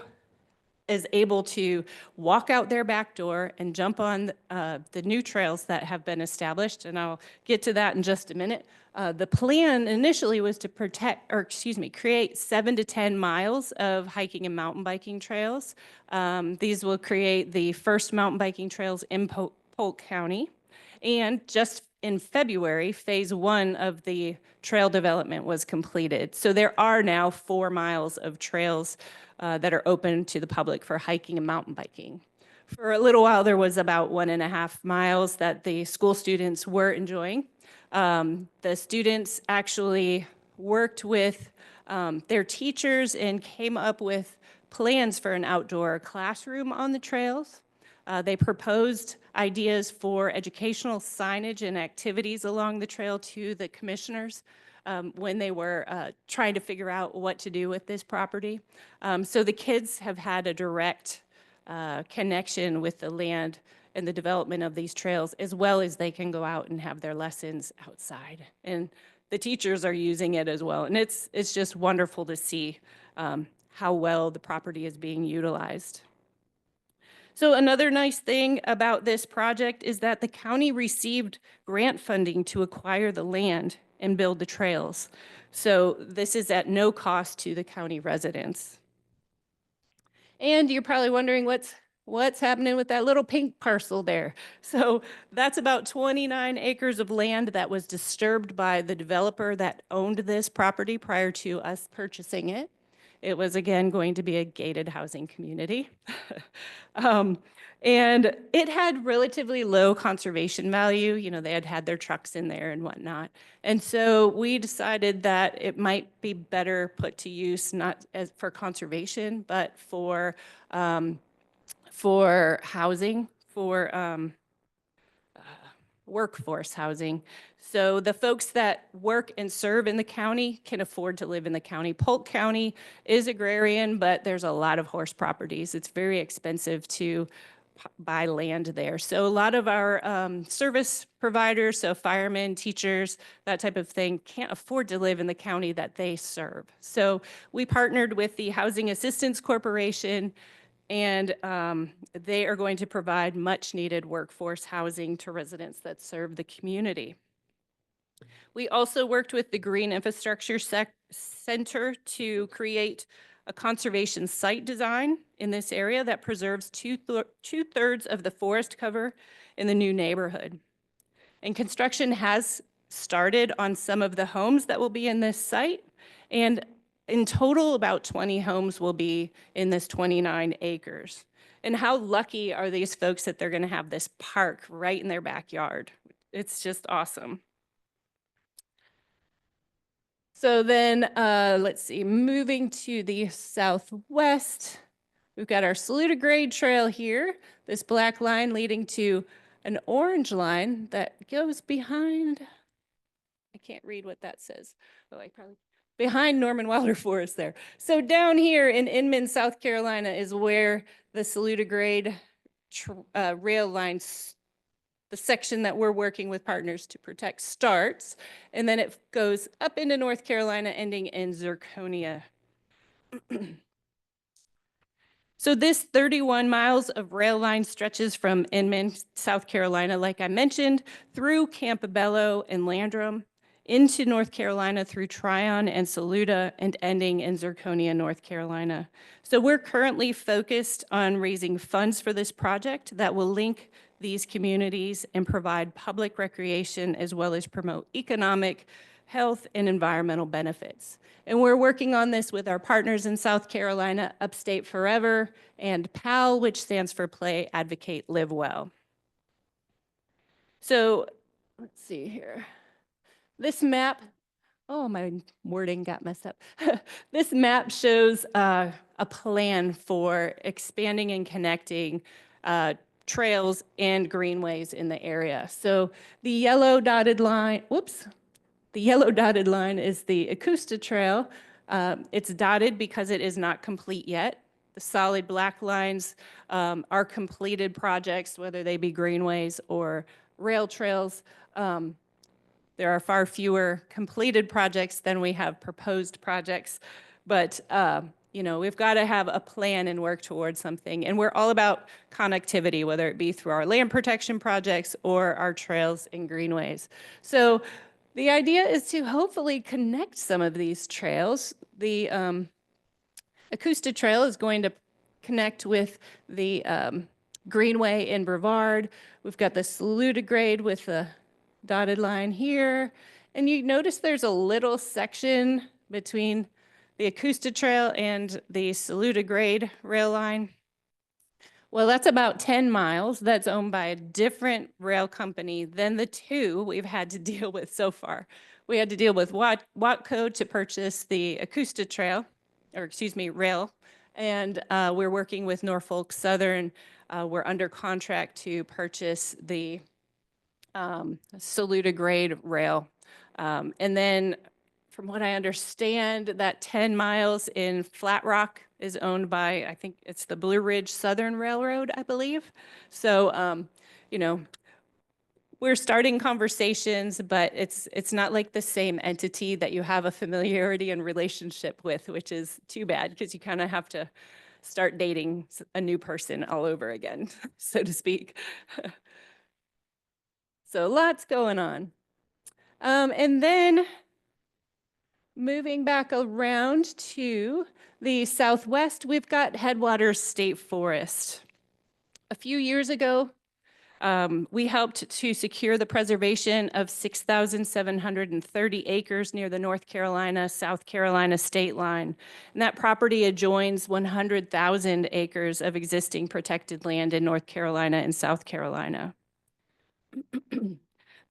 [SPEAKER 5] is able to walk out their back door and jump on the new trails that have been established, and I'll get to that in just a minute. The plan initially was to create 7 to 10 miles of hiking and mountain biking trails. These will create the first mountain biking trails in Polk County. And just in February, phase 1 of the trail development was completed. So there are now 4 miles of trails that are open to the public for hiking and mountain biking. For a little while, there was about 1.5 miles that the school students were enjoying. The students actually worked with their teachers and came up with plans for an outdoor classroom on the trails. They proposed ideas for educational signage and activities along the trail to the commissioners when they were trying to figure out what to do with this property. So the kids have had a direct connection with the land and the development of these trails, as well as they can go out and have their lessons outside. And the teachers are using it as well. And it's just wonderful to see how well the property is being utilized. So another nice thing about this project is that the county received grant funding to acquire the land and build the trails. So this is at no cost to the county residents. And you're probably wondering what's happening with that little pink parcel there. So that's about 29 acres of land that was disturbed by the developer that owned this property prior to us purchasing it. It was, again, going to be a gated housing community. And it had relatively low conservation value. You know, they had their trucks in there and whatnot. And so we decided that it might be better put to use, not as for conservation, but for housing, for workforce housing. So the folks that work and serve in the county can afford to live in the county. Polk County is agrarian, but there's a lot of horse properties. It's very expensive to buy land there. So a lot of our service providers, so firemen, teachers, that type of thing, can't afford to live in the county that they serve. So we partnered with the Housing Assistance Corporation, and they are going to provide much needed workforce housing to residents that serve the community. We also worked with the Green Infrastructure Center to create a conservation site design in this area that preserves two-thirds of the forest cover in the new neighborhood. And construction has started on some of the homes that will be in this site. And in total, about 20 homes will be in this 29 acres. And how lucky are these folks that they're going to have this park right in their backyard? It's just awesome. So then, let's see, moving to the southwest, we've got our Salutagrade Trail here, this black line leading to an orange line that goes behind, I can't read what that says. Oh, I probably, behind Norman Wilder Forest there. So down here in Inman, South Carolina is where the Salutagrade rail line, the section that we're working with partners to protect, starts, and then it goes up into North Carolina, ending in Zirconia. So this 31 miles of rail line stretches from Inman, South Carolina, like I mentioned, through Campobello and Landrum, into North Carolina through Tryon and Saluda, and ending in Zirconia, North Carolina. So we're currently focused on raising funds for this project that will link these communities and provide public recreation as well as promote economic, health, and environmental benefits. And we're working on this with our partners in South Carolina, Upstate Forever, and PAL, which stands for Play, Advocate, Live Well. So let's see here. This map, oh, my wording got messed up. This map shows a plan for expanding and connecting trails and greenways in the area. So the yellow dotted line, whoops, the yellow dotted line is the Acosta Trail. It's dotted because it is not complete yet. The solid black lines are completed projects, whether they be greenways or rail trails. There are far fewer completed projects than we have proposed projects, but you know, we've got to have a plan and work towards something. And we're all about connectivity, whether it be through our land protection projects or our trails and greenways. So the idea is to hopefully connect some of these trails. The Acosta Trail is going to connect with the Greenway in Brevard. We've got the Salutagrade with the dotted line here. And you notice there's a little section between the Acosta Trail and the Salutagrade rail line. Well, that's about 10 miles. That's owned by a different rail company than the two we've had to deal with so far. We had to deal with Watco to purchase the Acosta Trail, or excuse me, rail. And we're working with Norfolk Southern. We're under contract to purchase the Salutagrade rail. And then from what I understand, that 10 miles in Flat Rock is owned by, I think it's the Blue Ridge Southern Railroad, I believe. So, you know, we're starting conversations, but it's not like the same entity that you have a familiarity and relationship with, which is too bad because you kind of have to start dating a new person all over again, so to speak. So lots going on. And then moving back around to the southwest, we've got Headwaters State Forest. A few years ago, we helped to secure the preservation of 6,730 acres near the North Carolina, South Carolina state line. And that property adjoins 100,000 acres of existing protected land in North Carolina and South Carolina.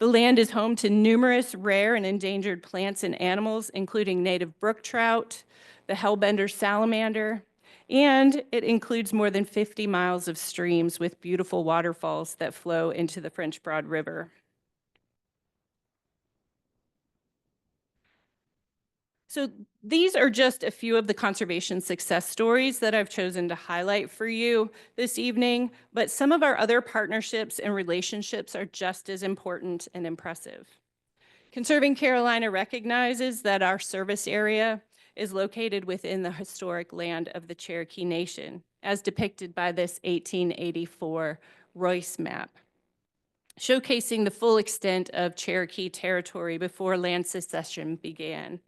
[SPEAKER 5] The land is home to numerous rare and endangered plants and animals, including native brook trout, the hellbender salamander, and it includes more than 50 miles of streams with beautiful waterfalls that flow into the French Broad River. So these are just a few of the conservation success stories that I've chosen to highlight for you this evening, but some of our other partnerships and relationships are just as important and impressive. Conserving Carolina recognizes that our service area is located within the historic land of the Cherokee Nation, as depicted by this 1884 Royce map, showcasing the full extent of Cherokee territory before land secession began.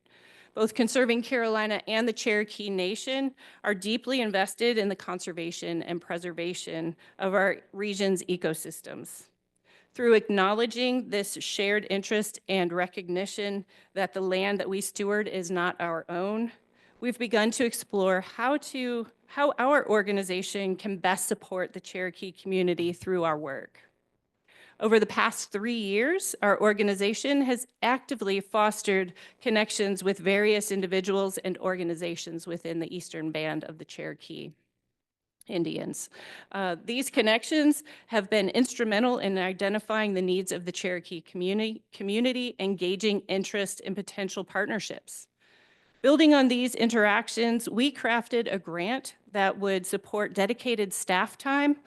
[SPEAKER 5] Both Conserving Carolina and the Cherokee Nation are deeply invested in the conservation and preservation of our region's ecosystems. Through acknowledging this shared interest and recognition that the land that we steward is not our own, we've begun to explore how our organization can best support the Cherokee community through our work. Over the past 3 years, our organization has actively fostered connections with various individuals and organizations within the eastern band of the Cherokee Indians. These connections have been instrumental in identifying the needs of the Cherokee community, engaging interest in potential partnerships. Building on these interactions, we crafted a grant that would support dedicated staff time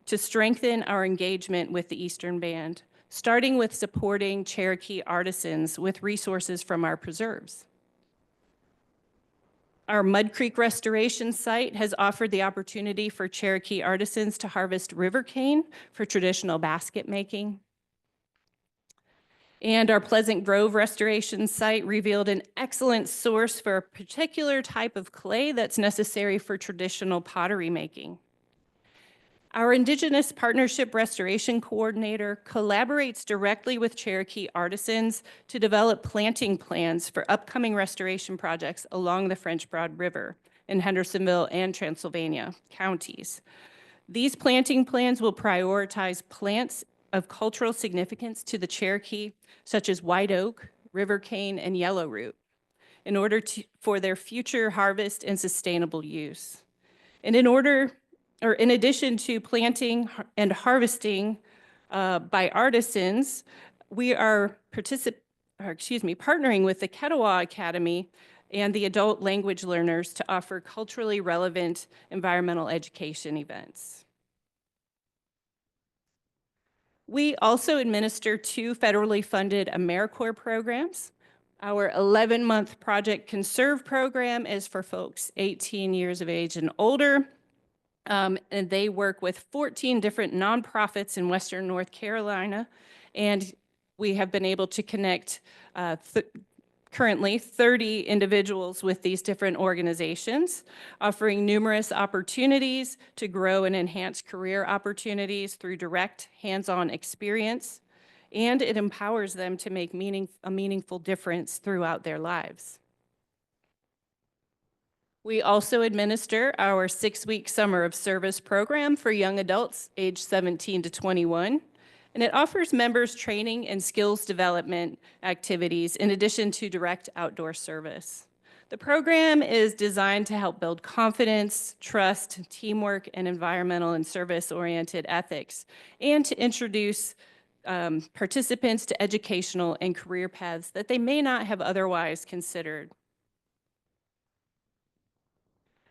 [SPEAKER 5] to strengthen our engagement with the Eastern Band, starting with supporting Cherokee artisans with resources from our preserves. Our Mud Creek Restoration Site has offered the opportunity for Cherokee artisans to harvest river cane for traditional basket making. And our Pleasant Grove Restoration Site revealed an excellent source for a particular type of clay that's necessary for traditional pottery making. Our Indigenous Partnership Restoration Coordinator collaborates directly with Cherokee artisans to develop planting plans for upcoming restoration projects along the French Broad River in Hendersonville and Transylvania counties. These planting plans will prioritize plants of cultural significance to the Cherokee, such as white oak, river cane, and yellow root, in order for their future harvest and sustainable use. And in addition to planting and harvesting by artisans, we are partnering with the Ketowah Academy and the adult language learners to offer culturally relevant environmental education events. We also administer 2 federally funded AmeriCorps programs. Our 11-month Project Conserve program is for folks 18 years of age and older. And they work with 14 different nonprofits in Western North Carolina. And we have been able to connect currently 30 individuals with these different organizations, offering numerous opportunities to grow and enhance career opportunities through direct hands-on experience. And it empowers them to make a meaningful difference throughout their lives. We also administer our 6-week Summer of Service program for young adults aged 17 to 21, and it offers members training and skills development activities in addition to direct outdoor service. The program is designed to help build confidence, trust, teamwork, and environmental and service-oriented ethics, and to introduce participants to educational and career paths that they may not have otherwise considered.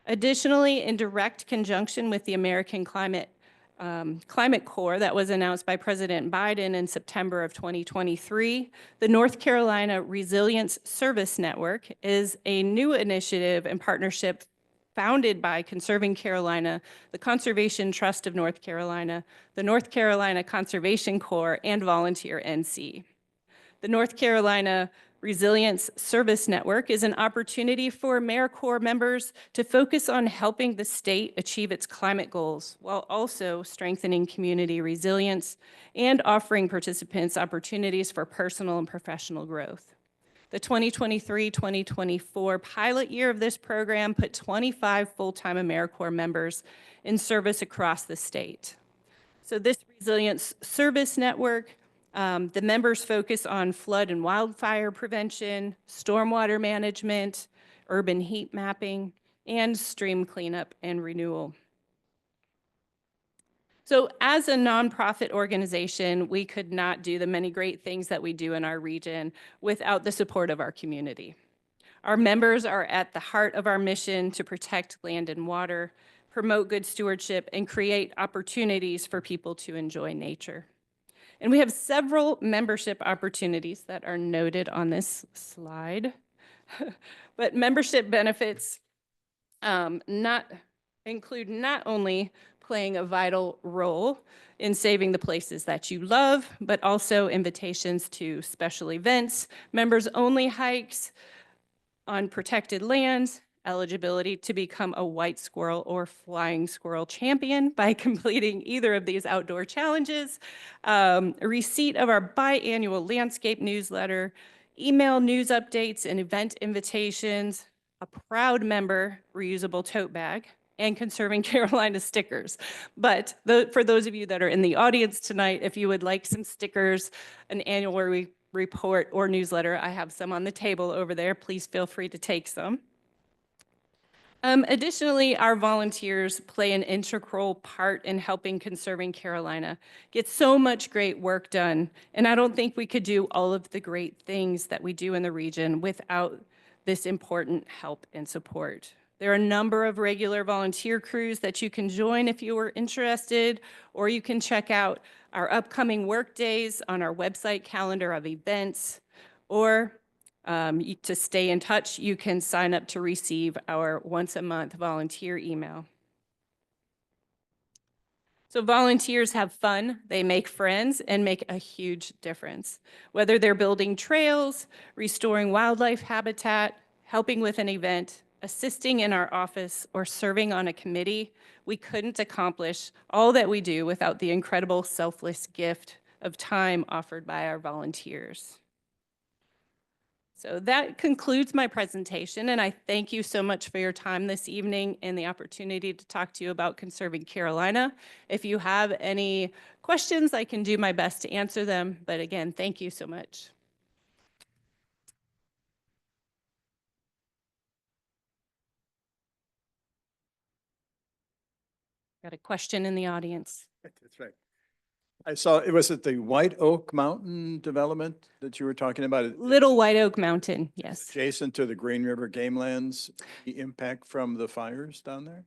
[SPEAKER 5] Additionally, in direct conjunction with the American Climate Corps that was announced by President Biden in September of 2023, the North Carolina Resilience Service Network is a new initiative and partnership founded by Conserving Carolina, the Conservation Trust of North Carolina, the North Carolina Conservation Corps, and Volunteer NC. The North Carolina Resilience Service Network is an opportunity for AmeriCorps members to focus on helping the state achieve its climate goals while also strengthening community resilience and offering participants opportunities for personal and professional growth. The 2023-2024 pilot year of this program put 25 full-time AmeriCorps members in service across the state. So this Resilience Service Network, the members focus on flood and wildfire prevention, stormwater management, urban heat mapping, and stream cleanup and renewal. So as a nonprofit organization, we could not do the many great things that we do in our region without the support of our community. Our members are at the heart of our mission to protect land and water, promote good stewardship, and create opportunities for people to enjoy nature. And we have several membership opportunities that are noted on this slide. But membership benefits include not only playing a vital role in saving the places that you love, but also invitations to special events, members-only hikes on protected lands, eligibility to become a white squirrel or flying squirrel champion by completing either of these outdoor challenges, a receipt of our biannual landscape newsletter, email news updates and event invitations, a proud member reusable tote bag, and Conserving Carolina stickers. But for those of you that are in the audience tonight, if you would like some stickers, an annual report or newsletter, I have some on the table over there. Please feel free to take some. Additionally, our volunteers play an integral part in helping Conserving Carolina get so much great work done. And I don't think we could do all of the great things that we do in the region without this important help and support. There are a number of regular volunteer crews that you can join if you are interested, or you can check out our upcoming work days on our website calendar of events, or to stay in touch, you can sign up to receive our once-a-month volunteer email. So volunteers have fun, they make friends, and make a huge difference. Whether they're building trails, restoring wildlife habitat, helping with an event, assisting in our office, or serving on a committee, we couldn't accomplish all that we do without the incredible selfless gift of time offered by our volunteers. So that concludes my presentation, and I thank you so much for your time this evening and the opportunity to talk to you about Conserving Carolina. If you have any questions, I can do my best to answer them, but again, thank you so much. Got a question in the audience.
[SPEAKER 4] That's right. I saw, it was at the White Oak Mountain development that you were talking about.
[SPEAKER 5] Little White Oak Mountain, yes.
[SPEAKER 4] Adjacent to the Green River Game Lands, the impact from the fires down there?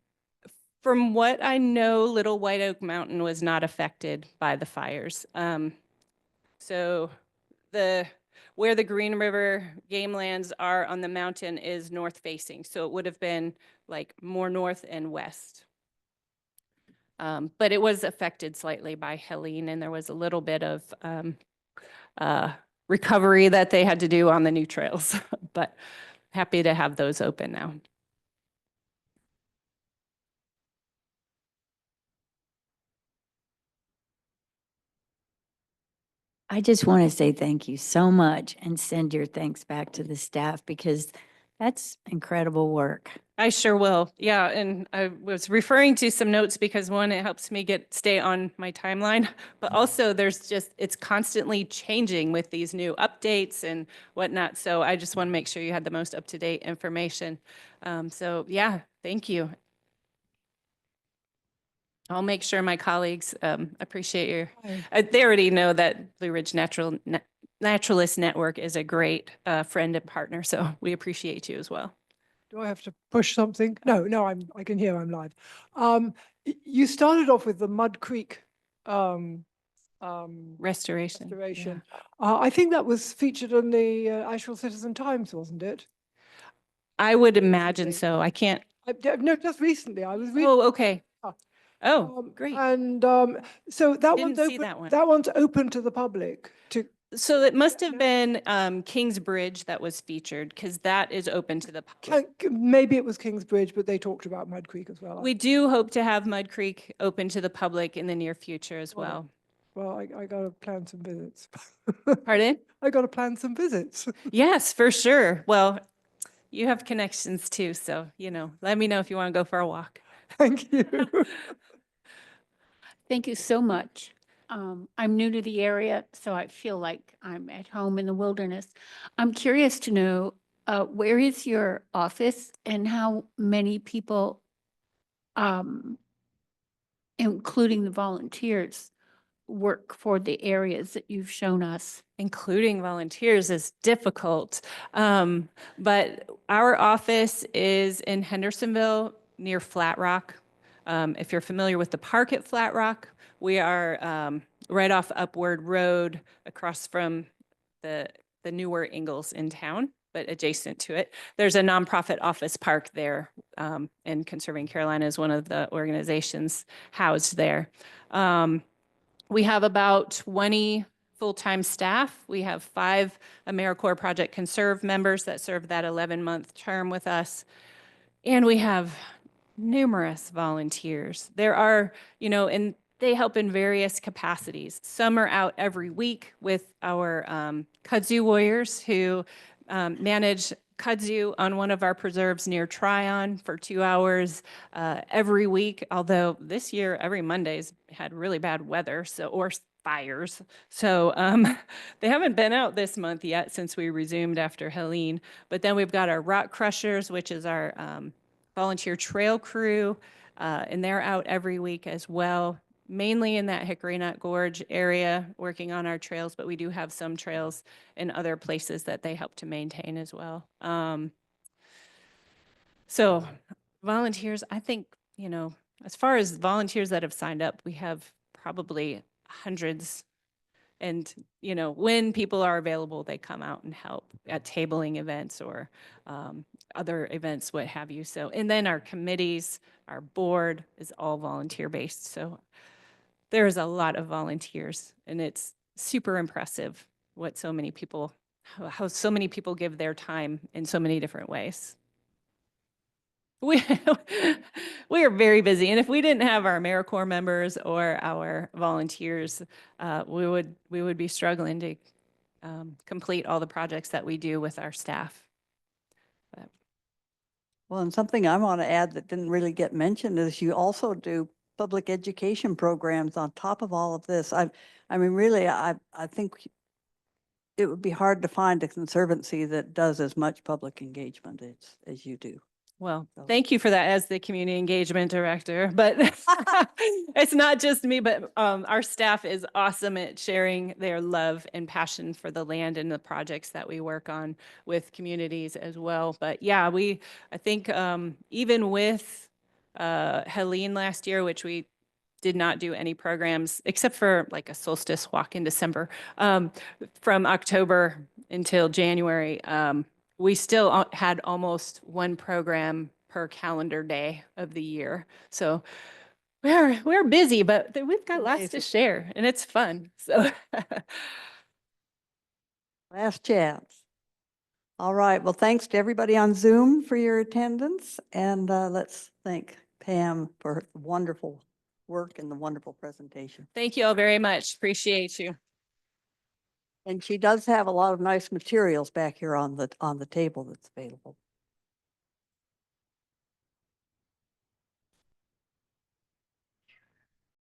[SPEAKER 5] From what I know, Little White Oak Mountain was not affected by the fires. So where the Green River Game Lands are on the mountain is north facing. So it would have been like more north and west. But it was affected slightly by Helene, and there was a little bit of recovery that they had to do on the new trails, but happy to have those open now.
[SPEAKER 3] I just want to say thank you so much and send your thanks back to the staff because that's incredible work.
[SPEAKER 5] I sure will. Yeah, and I was referring to some notes because one, it helps me stay on my timeline, but also it's constantly changing with these new updates and whatnot. So I just want to make sure you had the most up-to-date information. So yeah, thank you. I'll make sure my colleagues appreciate your, they already know that Blue Ridge Naturalist Network is a great friend and partner, so we appreciate you as well.
[SPEAKER 6] Do I have to push something? No, I can hear I'm live. You started off with the Mud Creek
[SPEAKER 5] Restoration.
[SPEAKER 6] restoration. I think that was featured in the Asheville Citizen Times, wasn't it?
[SPEAKER 5] I would imagine so. I can't.
[SPEAKER 6] No, just recently. I was reading.
[SPEAKER 5] Oh, okay.
[SPEAKER 6] Ah.
[SPEAKER 5] Oh, great.
[SPEAKER 6] And so that
[SPEAKER 5] Didn't
[SPEAKER 6] one's
[SPEAKER 5] see
[SPEAKER 6] open.
[SPEAKER 5] that one.
[SPEAKER 6] That one's open to the public.
[SPEAKER 5] So it must have been Kings Bridge that was featured because that is open to the public.
[SPEAKER 6] Maybe it was Kingsbridge, but they talked about Mud Creek as well.
[SPEAKER 5] We do hope to have Mud Creek open to the public in the near future as well.
[SPEAKER 6] Well, I got to plan some visits.
[SPEAKER 5] Pardon?
[SPEAKER 6] I got to plan some visits.
[SPEAKER 5] Yes, for sure. Well, you have connections too, so, let me know if you want to go for a walk.
[SPEAKER 6] Thank you.
[SPEAKER 7] Thank you so much. I'm new to the area, so I feel like I'm at home in the wilderness. I'm curious to know, where is your office and how many people including the volunteers, work for the areas that you've shown us?
[SPEAKER 5] Including volunteers is difficult. But our office is in Hendersonville near Flat Rock. If you're familiar with the park at Flat Rock, we are right off Upward Road across from the newer Ingalls in town, but adjacent to it. There's a nonprofit office park there, and Conserving Carolina is one of the organizations housed there. We have about 20 full-time staff. We have 5 AmeriCorps Project Conserve members that serve that 11-month term with us. And we have numerous volunteers. There are, and they help in various capacities. Some are out every week with our kudzu warriors who manage kudzu on one of our preserves near Tryon for 2 hours every week. Although this year, every Monday's had really bad weather, or fires. So they haven't been out this month yet since we resumed after Helene. But then we've got our rock crushers, which is our volunteer trail crew, and they're out every week as well, mainly in that Hickory Nut Gorge area working on our trails, but we do have some trails in other places that they help to maintain as well. So volunteers, I think, as far as volunteers that have signed up, we have probably hundreds. And, when people are available, they come out and help at tabling events or other events, what have you. So, and then our committees, our board is all volunteer based. So there's a lot of volunteers, and it's super impressive what so many people, how so many people give their time in so many different ways. We are very busy, and if we didn't have our AmeriCorps members or our volunteers, we would be struggling to complete all the projects that we do with our staff.
[SPEAKER 1] Well, and something I want to add that didn't really get mentioned is you also do public education programs on top of all of this. I mean, really, I think it would be hard to find a conservancy that does as much public engagement as you do.
[SPEAKER 5] Well, thank you for that as the community engagement director, but it's not just me, but our staff is awesome at sharing their love and passion for the land and the projects that we work on with communities as well. But yeah, I think even with Helene last year, which we did not do any programs except for like a solstice walk in December, from October until January, we still had almost one program per calendar day of the year. So we're busy, but we've got lots to share, and it's fun. So
[SPEAKER 1] Last chance. All right. Well, thanks to everybody on Zoom for your attendance. And let's thank Pam for her wonderful work and the wonderful presentation.
[SPEAKER 5] thank you all very much. Appreciate you.
[SPEAKER 1] And she does have a lot of nice materials back here on the table that's available.